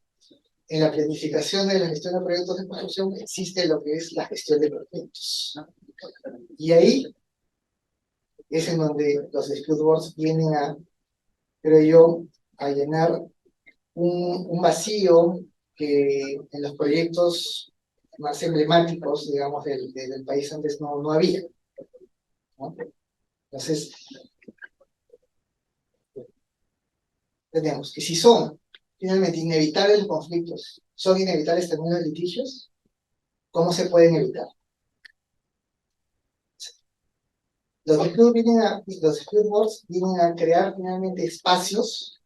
en la planificación de la gestión de proyectos de construcción existe lo que es la gestión de proyectos. Y ahí es en donde los dispute boards vienen a, creo yo, a llenar un vacío que en los proyectos más emblemáticos, digamos, del país antes no había, ¿no? Entonces, tenemos que si son finalmente inevitables los conflictos, son inevitables también los litigios, ¿cómo se pueden evitar? Los dispute boards vienen a crear finalmente espacios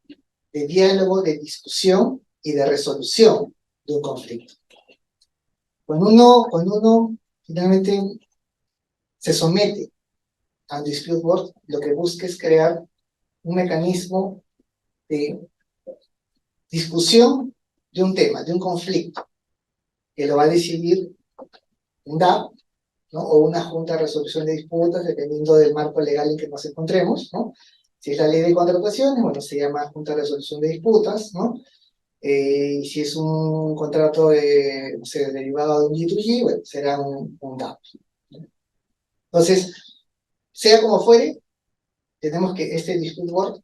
de diálogo, de discusión y de resolución de un conflicto. Cuando uno finalmente se somete a un dispute board, lo que busca es crear un mecanismo de discusión de un tema, de un conflicto, que lo va a decidir un DAP, ¿no? O una junta de resolución de disputas, dependiendo del marco legal en que nos encontremos, ¿no? Si es la ley de contrataciones, bueno, se llama junta de resolución de disputas, ¿no? Y si es un contrato no sé, derivado de un G2G, bueno, será un DAP. Entonces, sea como fuere, tenemos que este dispute board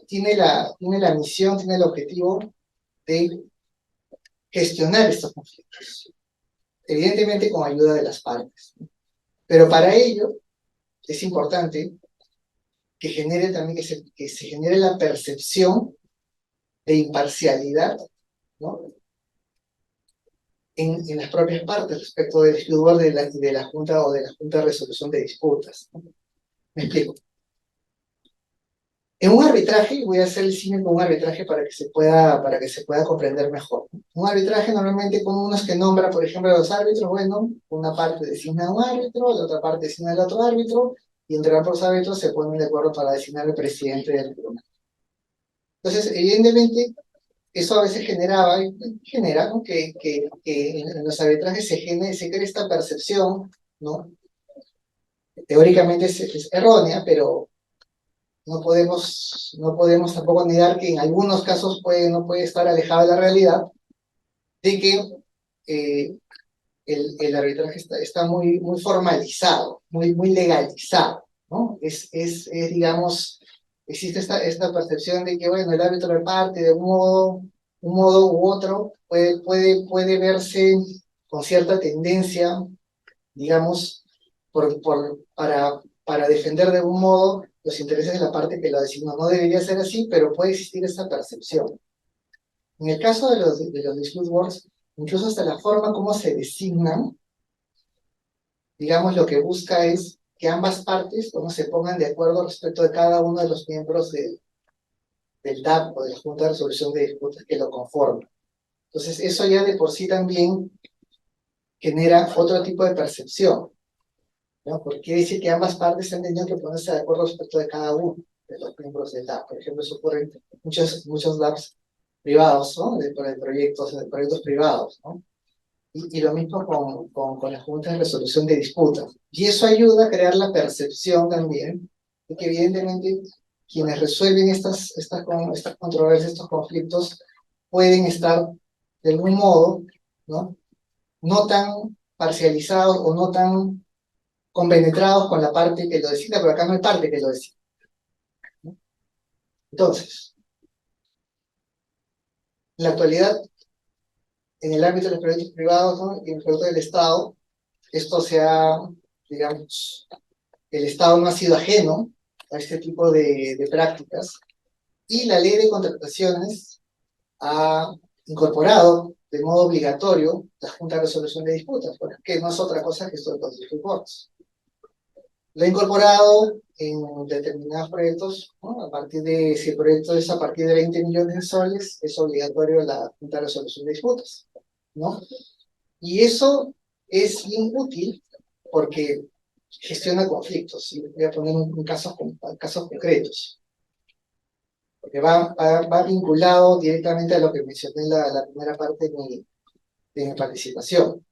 tiene la misión, tiene el objetivo de gestionar estos conflictos, evidentemente con ayuda de las partes. Pero para ello es importante que genere también, que se genere la percepción de imparcialidad, ¿no? En las propias partes respecto del dispute de la Junta o de la Junta de Resolución de Disputas, ¿no? Me explico. En un arbitraje, voy a hacer el cine con un arbitraje para que se pueda comprender mejor. Un arbitraje normalmente con unos que nombra, por ejemplo, a los árbitros, bueno, una parte designa a un árbitro, la otra parte designa al otro árbitro, y entre ambos árbitros se ponen de acuerdo para designar al presidente del tribunal. Entonces, evidentemente, eso a veces genera, ¿no? que en los arbitrajes se cree esta percepción, ¿no? Teóricamente es errónea, pero no podemos tampoco negar que en algunos casos no puede estar alejada de la realidad de que eh, el arbitraje está muy formalizado, muy legalizado, ¿no? Digamos, existe esta percepción de que, bueno, el árbitro de parte de un modo u otro puede verse con cierta tendencia, digamos, para defender de algún modo los intereses de la parte que lo designó. No debería ser así, pero puede existir esta percepción. En el caso de los dispute boards, incluso hasta la forma como se designan, digamos, lo que busca es que ambas partes se pongan de acuerdo respecto de cada uno de los miembros del DAP o de la Junta de Resolución de Disputas que lo conforman. Entonces, eso ya de por sí también genera otro tipo de percepción, ¿no? Porque quiere decir que ambas partes han tenido que ponerse de acuerdo respecto de cada uno de los miembros del DAP. Por ejemplo, eso ocurre en muchos DAPs privados, ¿no? De proyectos privados, ¿no? Y lo mismo con la Junta de Resolución de Disputas. Y eso ayuda a crear la percepción también de que evidentemente quienes resuelven estas controversias, estos conflictos, pueden estar de algún modo, ¿no? No tan parcializados o no tan compenetrados con la parte que lo decida, pero acá no hay parte que lo decida, ¿no? Entonces, en la actualidad, en el ámbito de los proyectos privados, ¿no? Y en el proyecto del Estado, esto digamos, el Estado no ha sido ajeno a este tipo de prácticas, y la ley de contrataciones ha incorporado de modo obligatorio la Junta de Resolución de Disputas, que no es otra cosa que esto de los dispute boards. Lo he incorporado en determinados proyectos, ¿no? Si el proyecto es a partir de 20 millones de soles, es obligatorio la Junta de Resolución de Disputas, ¿no? Y eso es bien útil porque gestiona conflictos. Y voy a poner casos concretos, porque va vinculado directamente a lo que mencioné en la primera parte de mi participación.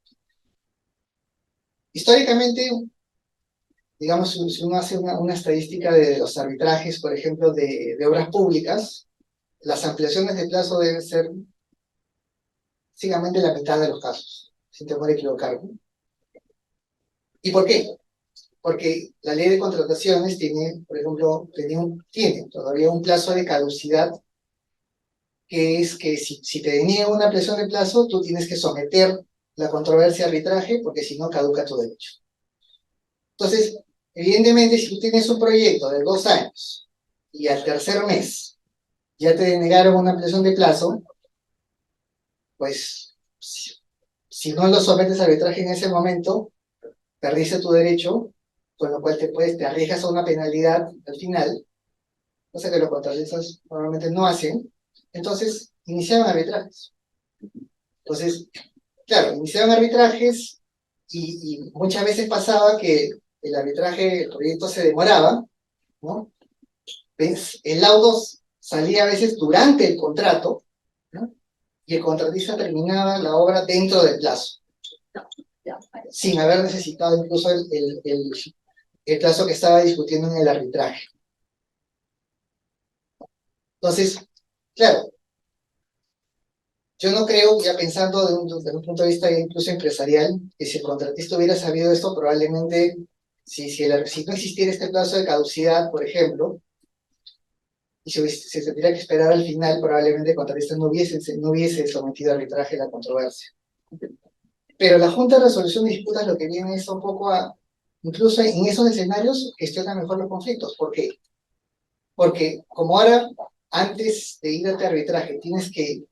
Históricamente, digamos, si uno hace una estadística de los arbitrajes, por ejemplo, de obras públicas, las ampliaciones de plazo deben ser básicamente la mitad de los casos, sin temor a equivocarme. ¿Y por qué? Porque la ley de contrataciones tiene, por ejemplo, tiene todavía un plazo de caducidad, que es que si te deniegan una ampliación de plazo, tú tienes que someter la controversia a arbitraje, porque si no caduca tu derecho. Entonces, evidentemente, si tú tienes un proyecto de 2 años y al tercer mes ya te denegaron una ampliación de plazo, pues si no lo sometes a arbitraje en ese momento, perdiste tu derecho, con lo cual te arriesgas a una penalidad al final, cosa que los contratistas normalmente no hacen. Entonces, iniciaban arbitrajes. Entonces, claro, iniciaban arbitrajes y muchas veces pasaba que el proyecto se demoraba, ¿no? El laudo salía a veces durante el contrato, ¿no? Y el contratista terminaba la obra dentro del plazo, sin haber necesitado incluso el plazo que estaba discutiendo en el arbitraje. Entonces, claro, yo no creo, ya pensando desde un punto de vista incluso empresarial, que si el contratista hubiera sabido esto, probablemente, si no existiera este plazo de caducidad, por ejemplo, y se tuviera que esperar al final, probablemente el contratista no hubiese sometido a arbitraje la controversia. Pero la Junta de Resolución de Disputas lo que viene es un poco a, incluso en esos escenarios, gestiona mejor los conflictos. ¿Por qué? Porque como ahora, antes de ir a arbitraje, tienes que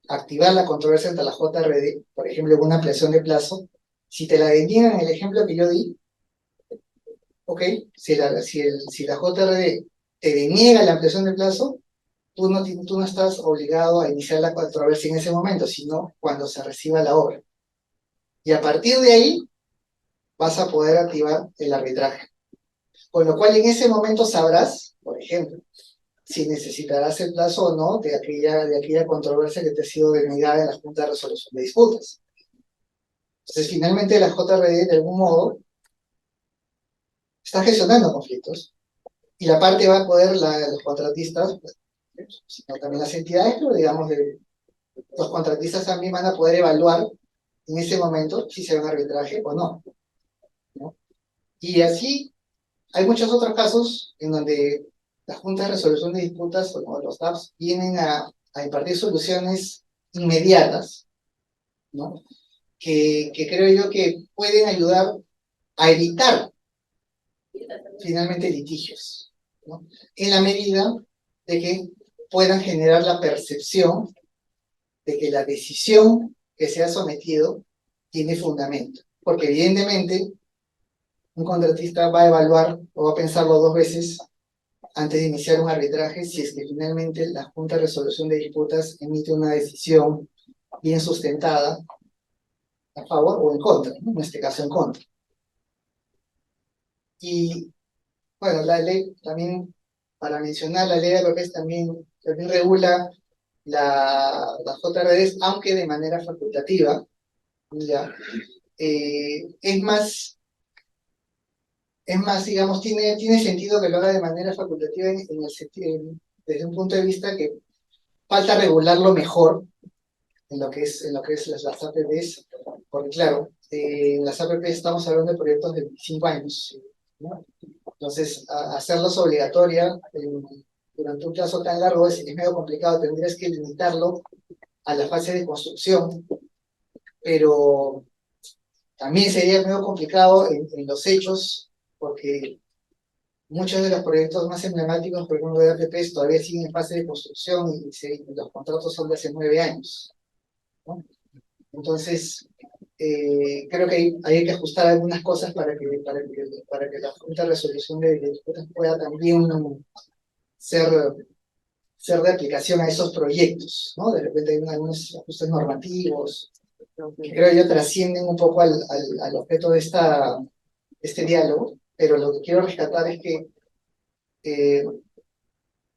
activar la controversia ante la JRD, por ejemplo, con una ampliación de plazo, si te la deniegan en el ejemplo que yo di, ok, si la JRD te deniega la ampliación de plazo, tú no estás obligado a iniciar la controversia en ese momento, sino cuando se reciba la obra. Y a partir de ahí vas a poder activar el arbitraje. Con lo cual en ese momento sabrás, por ejemplo, si necesitarás el plazo o no de aquella controversia que te ha sido denegada en la Junta de Resolución de Disputas. Entonces, finalmente la JRD, de algún modo, está gestionando conflictos. Y la parte va a poder, los contratistas, sino también las entidades, pero digamos, los contratistas también van a poder evaluar en ese momento si se va a arbitraje o no, ¿no? Y así hay muchos otros casos en donde las juntas de resolución de disputas o los TAPs vienen a impartir soluciones inmediatas, ¿no? Que creo yo que pueden ayudar a evitar finalmente litigios, ¿no? En la medida de que puedan generar la percepción de que la decisión que se ha sometido tiene fundamento. Porque evidentemente un contratista va a evaluar o va a pensarlo dos veces antes de iniciar un arbitraje si es que finalmente la Junta de Resolución de Disputas emite una decisión bien sustentada a favor o en contra, ¿no? En este caso en contra. Y bueno, la ley también, para mencionar, la ley de APPs también regula las JRDs, aunque de manera facultativa, ¿ya? Es más, digamos, tiene sentido que lo haga de manera facultativa en el sentido, desde un punto de vista que falta regularlo mejor en lo que es las APPs, porque claro, en las APPs estamos hablando de proyectos de 25 años, ¿no? Entonces, hacerlos obligatoria durante un plazo tan largo es medio complicado, tendrías que limitarlo a la fase de construcción, pero también sería medio complicado en los hechos, porque muchos de los proyectos más emblemáticos, por ejemplo, de APPs, todavía siguen en fase de construcción y los contratos son de hace 9 años, ¿no? Entonces, creo que hay que ajustar algunas cosas para que la Junta de Resolución de Disputas pueda también ser, ser de aplicación a esos proyectos, ¿no? De repente hay algunos ajustes normativos que creo yo trascienden un poco al objeto de este diálogo, pero lo que quiero rescatar es que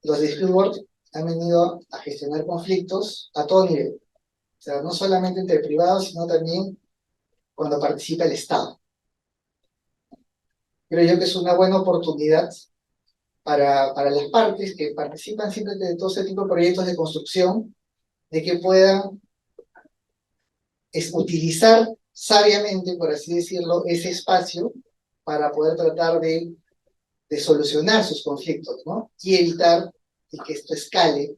los dispute boards han venido a gestionar conflictos a todo nivel. O sea, no solamente entre privados, sino también cuando participa el Estado. Creo yo que es una buena oportunidad para las partes que participan siempre de todo ese tipo de proyectos de construcción, de que puedan utilizar sabiamente, por así decirlo, ese espacio para poder tratar de solucionar sus conflictos, ¿no? Y evitar que esto escale,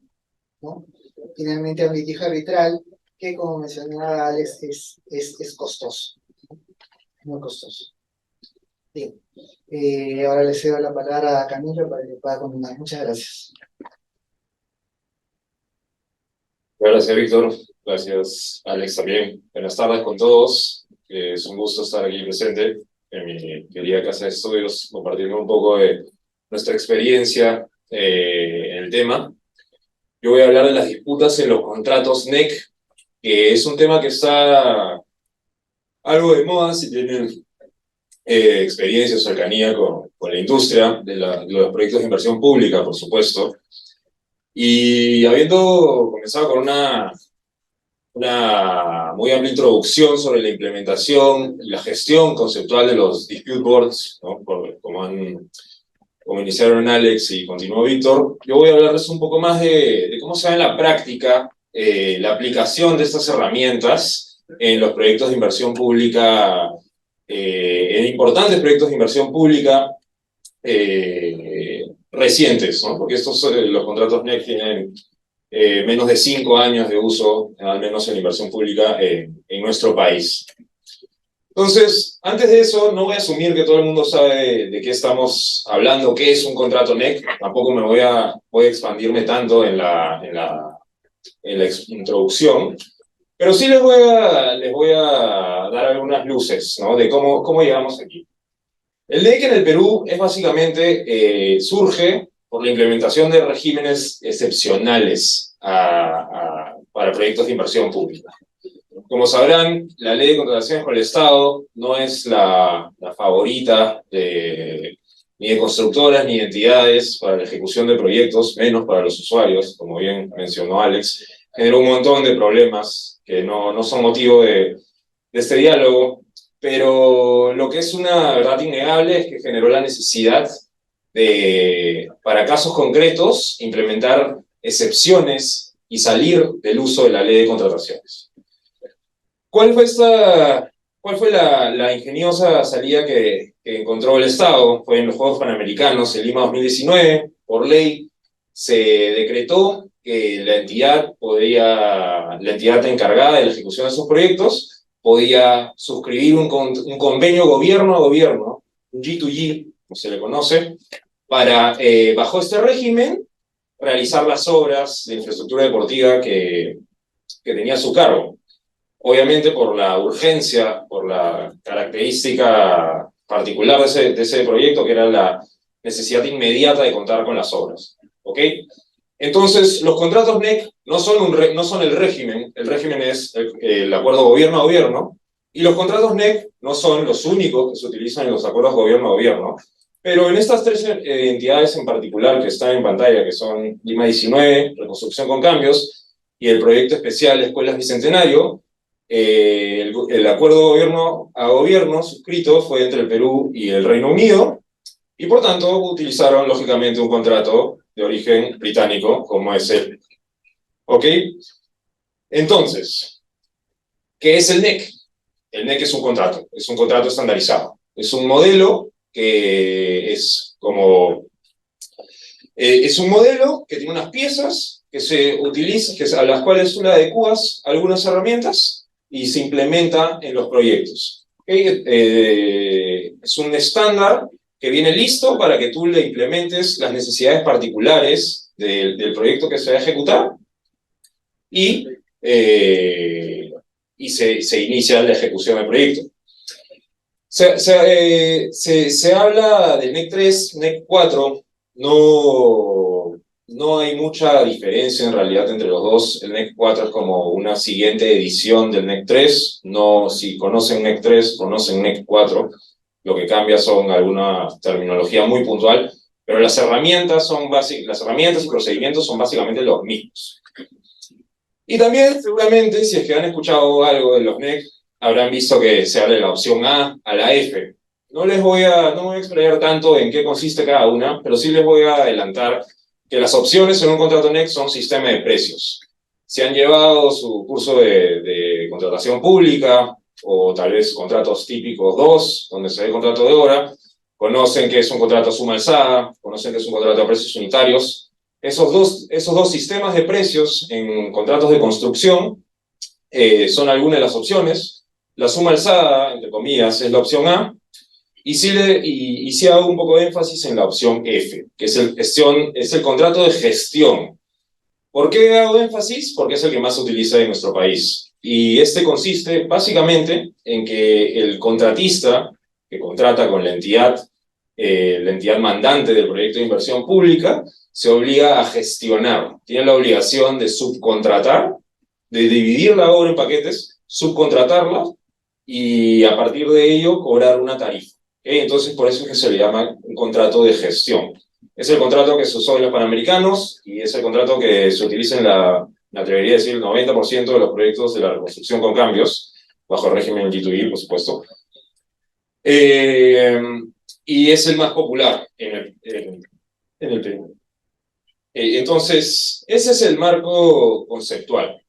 ¿no? Finalmente a un litigio arbitral que, como mencionaba Alex, es costoso, muy costoso. Bien, ahora le cedo la palabra a Camilo para que pueda continuar. Muchas gracias. Gracias, Víctor. Gracias, Alex, también. Buenas tardes con todos. Es un gusto estar aquí presente en mi querida casa de estudios, compartiendo un poco de nuestra experiencia en el tema. Yo voy a hablar de las disputas en los contratos NEC, que es un tema que está algo de moda si tienen experiencia o cercanía con la industria de los proyectos de inversión pública, por supuesto. Y habiendo comenzado con una muy amplia introducción sobre la implementación y la gestión conceptual de los dispute boards, ¿no? Como iniciaron Alex y continuó Víctor, yo voy a hablarles un poco más de cómo se da en la práctica la aplicación de estas herramientas en los proyectos de inversión pública, en importantes proyectos de inversión pública recientes, ¿no? Porque los contratos NEC tienen menos de 5 años de uso, al menos en inversión pública en nuestro país. Entonces, antes de eso, no voy a asumir que todo el mundo sabe de qué estamos hablando, qué es un contrato NEC. Tampoco voy a expandirme tanto en la introducción, pero sí les voy a dar algunas luces, ¿no? De cómo llegamos aquí. El NEC en el Perú es básicamente, surge por la implementación de regímenes excepcionales para proyectos de inversión pública. Como sabrán, la ley de contrataciones con el Estado no es la favorita ni de constructoras ni de entidades para la ejecución de proyectos, menos para los usuarios, como bien mencionó Alex. Generó un montón de problemas que no son motivo de este diálogo, pero lo que es una verdad innegable es que generó la necesidad de, para casos concretos, implementar excepciones y salir del uso de la ley de contrataciones. ¿Cuál fue la ingeniosa salida que encontró el Estado? Fue en los Juegos Panamericanos en Lima 2019. Por ley se decretó que la entidad encargada de la ejecución de esos proyectos podía suscribir un convenio gobierno a gobierno, un G2G, como se le conoce, para, bajo este régimen, realizar las obras de infraestructura deportiva que tenía a su cargo. Obviamente por la urgencia, por la característica particular de ese proyecto, que era la necesidad inmediata de contar con las obras. ¿Ok? Entonces, los contratos NEC no son el régimen es el acuerdo gobierno a gobierno, y los contratos NEC no son los únicos que se utilizan en los acuerdos gobierno a gobierno, pero en estas tres entidades en particular que están en pantalla, que son Lima 19, Reconstrucción con Cambios, y el proyecto especial Escuelas Bicentenario, el acuerdo gobierno a gobierno suscrito fue entre el Perú y el Reino Unido, y por tanto utilizaron lógicamente un contrato de origen británico, como es el. ¿Ok? Entonces, ¿qué es el NEC? El NEC es un contrato estandarizado. Es un modelo que es como. Es un modelo que tiene unas piezas que se utilizan, a las cuales tú le adecuas algunas herramientas y se implementa en los proyectos. ¿Okay? Es un estándar que viene listo para que tú le implementes las necesidades particulares del proyecto que se va a ejecutar y se inicia la ejecución del proyecto. Se habla de NEC 3, NEC 4, no hay mucha diferencia en realidad entre los dos. El NEC 4 es como una siguiente edición del NEC 3. No, si conocen NEC 3, conocen NEC 4. Lo que cambia son alguna terminología muy puntual, pero las herramientas y procedimientos son básicamente los mismos. Y también, seguramente, si es que han escuchado algo de los NEC, habrán visto que se habla de la opción A la F. No me voy a explayar tanto en qué consiste cada una, pero sí les voy a adelantar que las opciones en un contrato NEC son sistema de precios. Si han llevado su curso de contratación pública, o tal vez contratos típicos 2, donde se ve contrato de obra, conocen que es un contrato a suma alzada, conocen que es un contrato a precios unitarios. Esos dos sistemas de precios en contratos de construcción son algunas de las opciones. La suma alzada, entre comillas, es la opción A, y sí hago un poco de énfasis en la opción F, que es el contrato de gestión. ¿Por qué hago énfasis? Porque es el que más se utiliza en nuestro país. Y este consiste básicamente en que el contratista que contrata con la entidad mandante del proyecto de inversión pública se obliga a gestionar. Tiene la obligación de subcontratar, de dividir la obra en paquetes, subcontratarla y a partir de ello cobrar una tarifa. Entonces, por eso es que se le llama un contrato de gestión. Es el contrato que se usó en los Panamericanos y es el contrato que se utiliza me atrevería a decir, el 90% de los proyectos de la reconstrucción con cambios, bajo el régimen G2E, por supuesto. Y es el más popular en el Perú. Entonces, ese es el marco conceptual.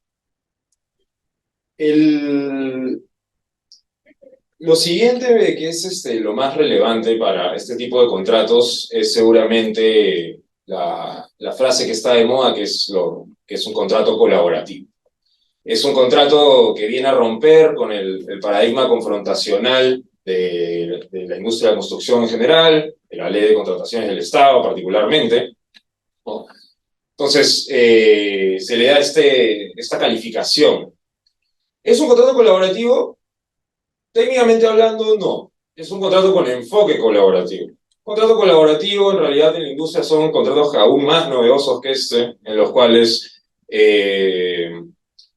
Lo siguiente que es lo más relevante para este tipo de contratos es seguramente la frase que está de moda, que es un contrato colaborativo. Es un contrato que viene a romper con el paradigma confrontacional de la industria de la construcción en general, de la ley de contrataciones del Estado particularmente, ¿no? Entonces, se le da esta calificación. ¿Es un contrato colaborativo? Técnicamente hablando, no. Es un contrato con enfoque colaborativo. Contrato colaborativo, en realidad, en la industria son contratos aún más novedosos que en los cuales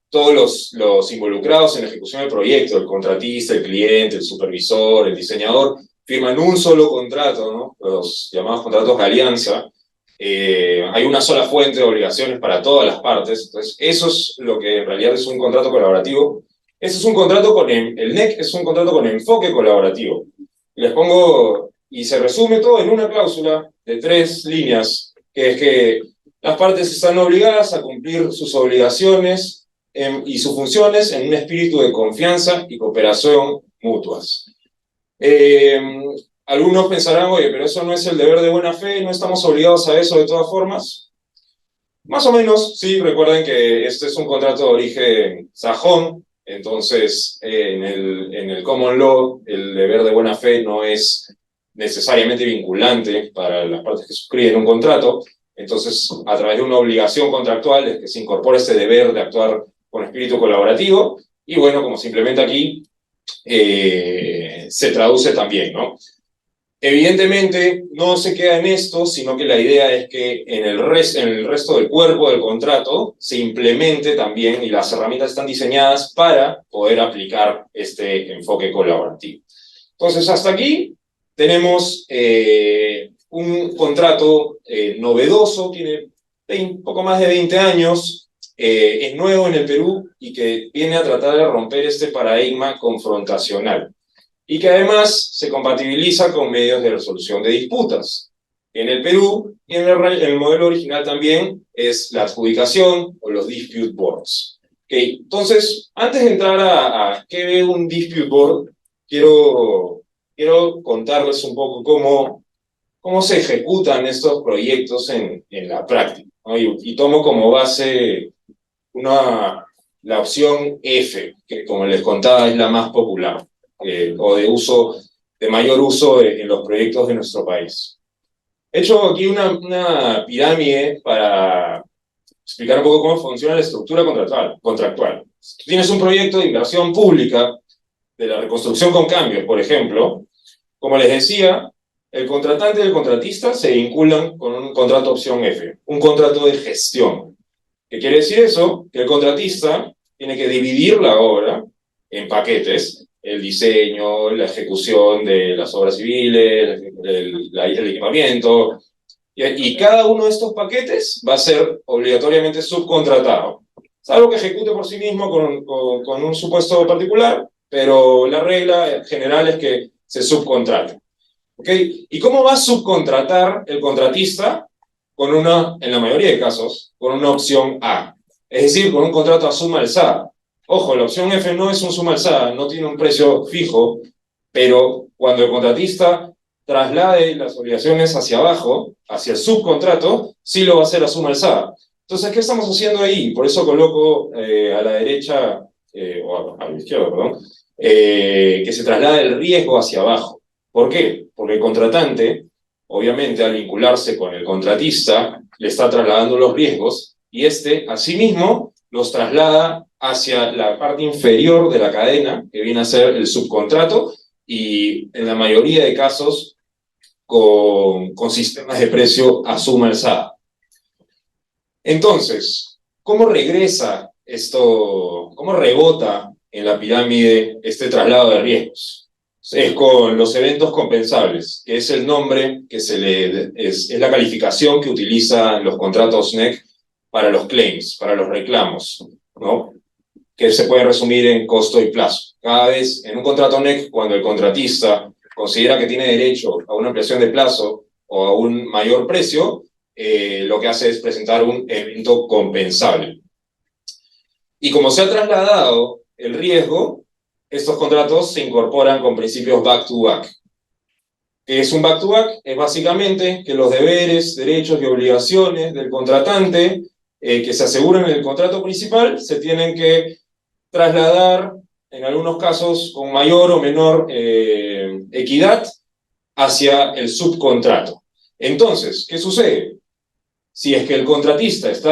todos los involucrados en la ejecución del proyecto, el contratista, el cliente, el supervisor, el diseñador, firman un solo contrato, ¿no? Los llamados contratos de alianza. Hay una sola fuente de obligaciones para todas las partes. Entonces, eso es lo que en realidad es un contrato colaborativo. Ese es un contrato el NEC es un contrato con enfoque colaborativo. Les pongo, y se resume todo en una cláusula de 3 líneas, que es que las partes están obligadas a cumplir sus obligaciones y sus funciones en un espíritu de confianza y cooperación mutuas. Algunos pensarán, oye, pero eso no es el deber de buena fe, no estamos obligados a eso de todas formas. Más o menos, sí, recuerden que este es un contrato de origen sajón, entonces en el common law el deber de buena fe no es necesariamente vinculante para las partes que suscriben un contrato, entonces a través de una obligación contractual es que se incorpora este deber de actuar con espíritu colaborativo, y bueno, como se implementa aquí, se traduce también, ¿no? Evidentemente, no se queda en esto, sino que la idea es que en el resto del cuerpo del contrato se implemente también, y las herramientas están diseñadas para poder aplicar este enfoque colaborativo. Entonces, hasta aquí tenemos un contrato novedoso, tiene poco más de 20 años, es nuevo en el Perú y que viene a tratar de romper este paradigma confrontacional, y que además se compatibiliza con medios de resolución de disputas. En el Perú, y en el modelo original también, es la adjudicación o los dispute boards. Okay. Entonces, antes de entrar a qué es un dispute board, quiero contarles un poco cómo se ejecutan estos proyectos en la práctica, ¿no? Y tomo como base la opción F, que como les contaba es la más popular. O de mayor uso en los proyectos de nuestro país. He hecho aquí una pirámide para explicar un poco cómo funciona la estructura contractual. Si tienes un proyecto de inversión pública de la reconstrucción con cambios, por ejemplo, como les decía, el contratante y el contratista se vinculan con un contrato opción F, un contrato de gestión. ¿Qué quiere decir eso? Que el contratista tiene que dividir la obra en paquetes: el diseño, la ejecución de las obras civiles, el equipamiento, y cada uno de estos paquetes va a ser obligatoriamente subcontratado, salvo que ejecute por sí mismo con un supuesto particular, pero la regla general es que se subcontrate. ¿Okay? ¿Y cómo va a subcontratar el contratista? En la mayoría de casos, con una opción A, es decir, con un contrato a suma alzada. Ojo, la opción F no es un suma alzada, no tiene un precio fijo, pero cuando el contratista traslade las obligaciones hacia abajo, hacia el subcontrato, sí lo va a hacer a suma alzada. Entonces, ¿qué estamos haciendo ahí? Por eso coloco a la derecha, o a la izquierda, perdón, que se traslada el riesgo hacia abajo. ¿Por qué? Porque el contratante, obviamente, al vincularse con el contratista, le está trasladando los riesgos, y asimismo, los traslada hacia la parte inferior de la cadena, que viene a ser el subcontrato, y en la mayoría de casos con sistemas de precio a suma alzada. Entonces, ¿cómo regresa cómo rebota en la pirámide este traslado de riesgos? es con los eventos compensables, que es el nombre que es la calificación que utilizan los contratos NEC para los claims, para los reclamos, ¿no? Que se puede resumir en costo y plazo. Cada vez en un contrato NEC, cuando el contratista considera que tiene derecho a una ampliación de plazo o a un mayor precio, lo que hace es presentar un evento compensable. Y como se ha trasladado el riesgo, estos contratos se incorporan con principios back-to-back. ¿Qué es un back-to-back? Es básicamente que los deberes, derechos y obligaciones del contratante que se aseguran en el contrato principal se tienen que trasladar, en algunos casos con mayor o menor equidad, hacia el subcontrato. Entonces, ¿qué sucede? Si es que el contratista si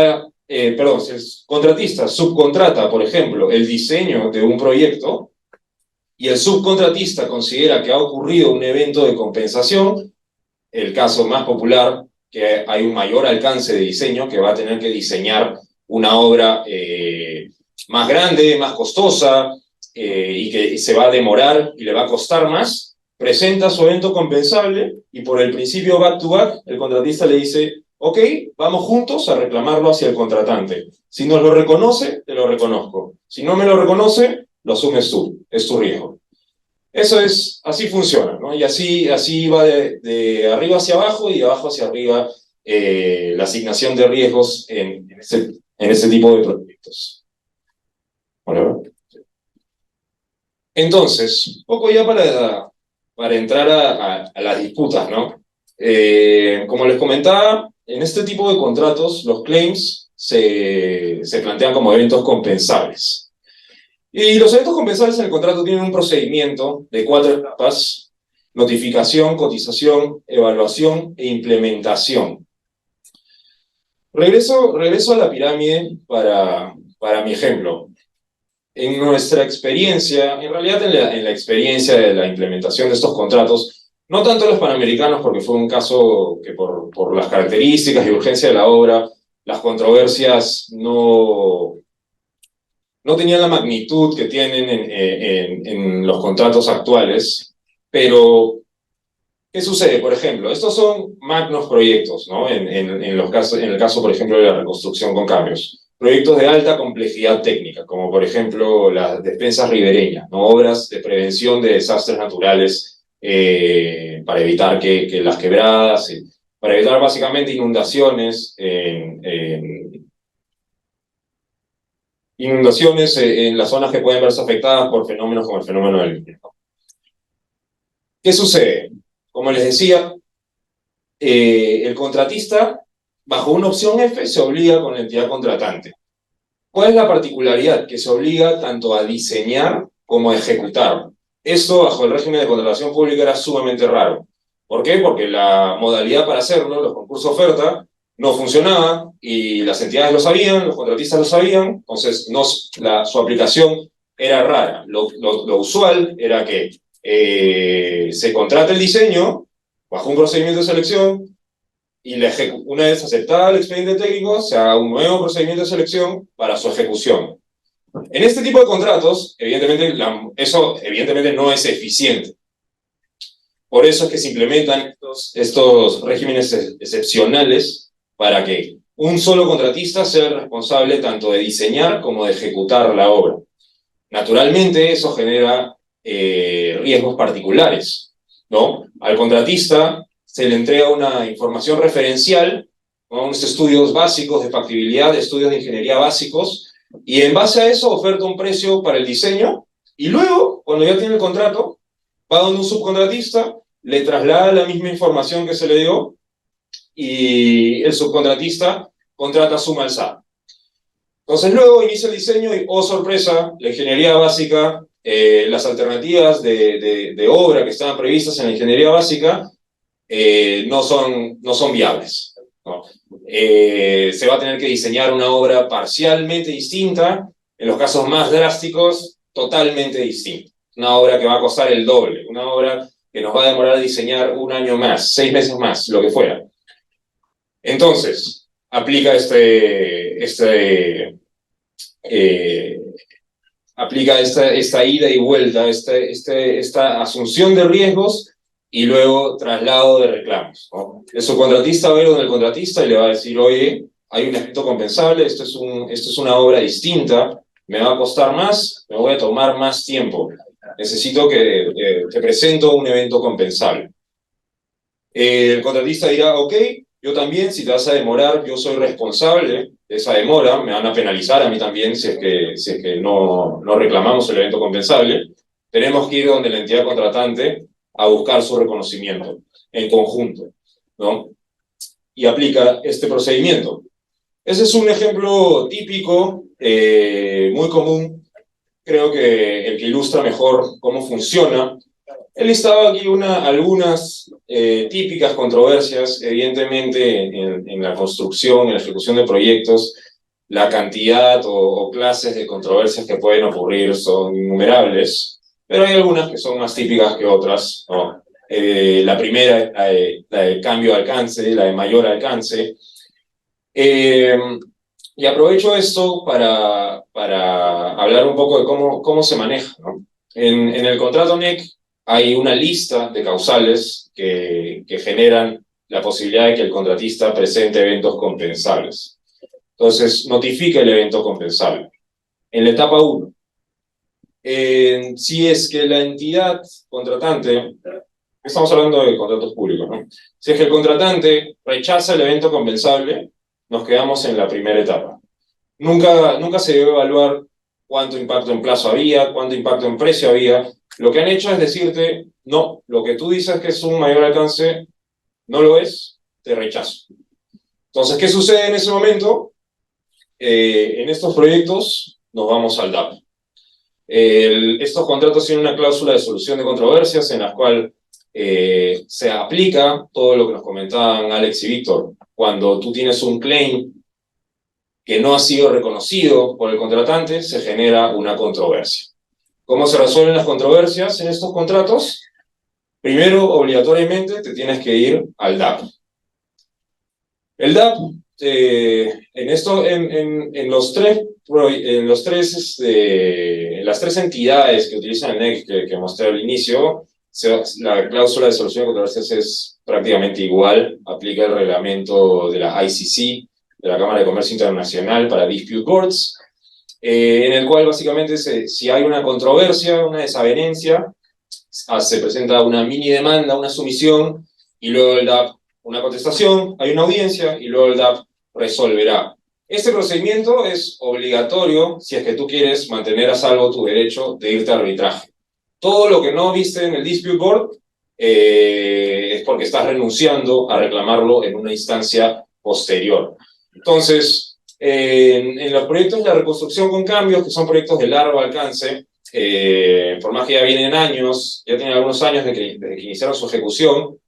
el contratista subcontrata, por ejemplo, el diseño de un proyecto, y el subcontratista considera que ha ocurrido un evento de compensación, el caso más popular, que hay un mayor alcance de diseño, que va a tener que diseñar una obra más grande, más costosa, y que se va a demorar y le va a costar más, presenta su evento compensable, y por el principio back-to-back, el contratista le dice, ok, vamos juntos a reclamarlo hacia el contratante. Si nos lo reconoce, te lo reconozco. Si no me lo reconoce, lo asumes tú, es tu riesgo. Así funciona, ¿no? Y así va de arriba hacia abajo y de abajo hacia arriba la asignación de riesgos en este tipo de proyectos. Bueno, entonces, un poco ya para entrar a las disputas, ¿no? Como les comentaba, en este tipo de contratos los claims se plantean como eventos compensables. Y los eventos compensables en el contrato tienen un procedimiento de 4 etapas: notificación, cotización, evaluación e implementación. Regreso a la pirámide para mi ejemplo. En nuestra experiencia, en realidad en la experiencia de la implementación de estos contratos, no tanto los panamericanos, porque fue un caso que por las características y urgencia de la obra, las controversias no tenían la magnitud que tienen en los contratos actuales, pero ¿qué sucede? Por ejemplo, estos son magnos proyectos, ¿no? En el caso, por ejemplo, de la reconstrucción con cambios. Proyectos de alta complejidad técnica, como por ejemplo las despensas ribereñas, ¿no? Obras de prevención de desastres naturales para evitar que las quebradas, para evitar básicamente inundaciones en las zonas que pueden verse afectadas por fenómenos como el fenómeno del niño. ¿Qué sucede? Como les decía, el contratista, bajo una opción F, se obliga con la entidad contratante. ¿Cuál es la particularidad? Que se obliga tanto a diseñar como a ejecutar. Esto, bajo el régimen de contratación pública, era sumamente raro. ¿Por qué? Porque la modalidad para hacerlo, los concursos de oferta, no funcionaba, y las entidades lo sabían, los contratistas lo sabían, entonces su aplicación era rara. Lo usual era que se contrata el diseño bajo un procedimiento de selección, y una vez aceptada el expediente técnico, se haga un nuevo procedimiento de selección para su ejecución. En este tipo de contratos, eso evidentemente no es eficiente. Por eso es que se implementan estos regímenes excepcionales para que un solo contratista sea el responsable tanto de diseñar como de ejecutar la obra. Naturalmente, eso genera riesgos particulares, ¿no? Al contratista se le entrega una información referencial, ¿no? Unos estudios básicos de factibilidad, estudios de ingeniería básicos, y en base a eso oferta un precio para el diseño, y luego, cuando ya tiene el contrato, va donde un subcontratista, le traslada la misma información que se le dio, y el subcontratista contrata suma alzada. Entonces luego inicia el diseño y, oh sorpresa, la ingeniería básica, las alternativas de obra que estaban previstas en la ingeniería básica no son viables, ¿no? Se va a tener que diseñar una obra parcialmente distinta, en los casos más drásticos, totalmente distinta. Una obra que va a costar el doble, una obra que nos va a demorar diseñar 1 año más, 6 meses más, lo que fuera. Entonces, aplica aplica esta ida y vuelta, esta asunción de riesgos y luego traslado de reclamos, ¿no? Su contratista va a ir donde el contratista y le va a decir, oye, hay un efecto compensable, esto es una obra distinta, me va a costar más, me voy a tomar más tiempo, necesito que te presento un evento compensable. El contratista dirá, ok, yo también, si te vas a demorar, yo soy responsable de esa demora, me van a penalizar a mí también si es que no reclamamos el evento compensable. Tenemos que ir donde la entidad contratante a buscar su reconocimiento en conjunto, ¿no? Y aplica este procedimiento. Ese es un ejemplo típico, muy común, creo que el que ilustra mejor cómo funciona. He listado aquí algunas típicas controversias, evidentemente en la construcción, en la ejecución de proyectos, la cantidad o clases de controversias que pueden ocurrir son innumerables, pero hay algunas que son más típicas que otras, ¿no? La primera, la de cambio de alcance, la de mayor alcance. Y aprovecho esto para hablar un poco de cómo se maneja, ¿no? En el contrato NEC hay una lista de causales que generan la posibilidad de que el contratista presente eventos compensables. Entonces, notifica el evento compensable. En la etapa 1, si es que la entidad contratante, estamos hablando de contratos públicos, ¿no? Si es que el contratante rechaza el evento compensable, nos quedamos en la primera etapa. Nunca se debe evaluar cuánto impacto en plazo había, cuánto impacto en precio había. Lo que han hecho es decirte, no, lo que tú dices que es un mayor alcance, no lo es, te rechazo. Entonces, ¿qué sucede en ese momento? En estos proyectos nos vamos al DAP. Estos contratos tienen una cláusula de solución de controversias en la cual se aplica todo lo que nos comentaban Alex y Víctor. Cuando tú tienes un claim que no ha sido reconocido por el contratante, se genera una controversia. ¿Cómo se resuelven las controversias en estos contratos? Primero, obligatoriamente, te tienes que ir al DAP. El DAP, en las tres entidades que utilizan el NEC que mostré al inicio, la cláusula de solución de controversias es prácticamente igual, aplica el reglamento de la ICC, de la Cámara de Comercio Internacional para Dispute Boards, en el cual básicamente si hay una controversia, una desavenencia, se presenta una mini demanda, una sumisión, y luego el DAP una contestación, hay una audiencia, y luego el DAP resolverá. Este procedimiento es obligatorio si es que tú quieres mantener a salvo tu derecho de irte a arbitraje. Todo lo que no viste en el Dispute Board es porque estás renunciando a reclamarlo en una instancia posterior. Entonces, en los proyectos de la reconstrucción con cambios, que son proyectos de largo alcance, por más que ya vienen años, ya tienen algunos años desde que iniciaron su ejecución,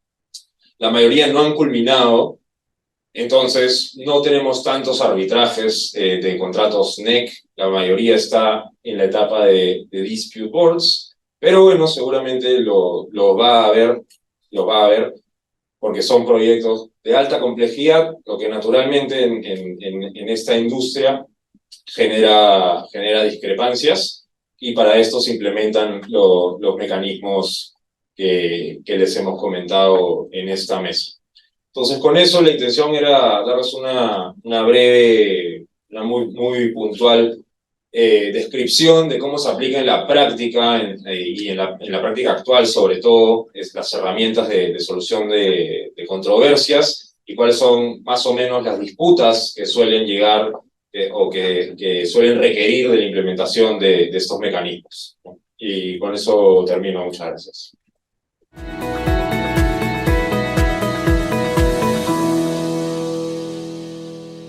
la mayoría no han culminado, entonces no tenemos tantos arbitrajes de contratos NEC, la mayoría está en la etapa de Dispute Boards, pero bueno, seguramente lo va a haber, porque son proyectos de alta complejidad, lo que naturalmente en esta industria genera discrepancias, y para esto se implementan los mecanismos que les hemos comentado en esta mesa. Entonces, con eso la intención era darles una breve, una muy puntual descripción de cómo se aplica en la práctica y en la práctica actual, sobre todo, las herramientas de solución de controversias y cuáles son más o menos las disputas que suelen llegar o que suelen requerir de la implementación de estos mecanismos. Y con eso termino. Muchas gracias.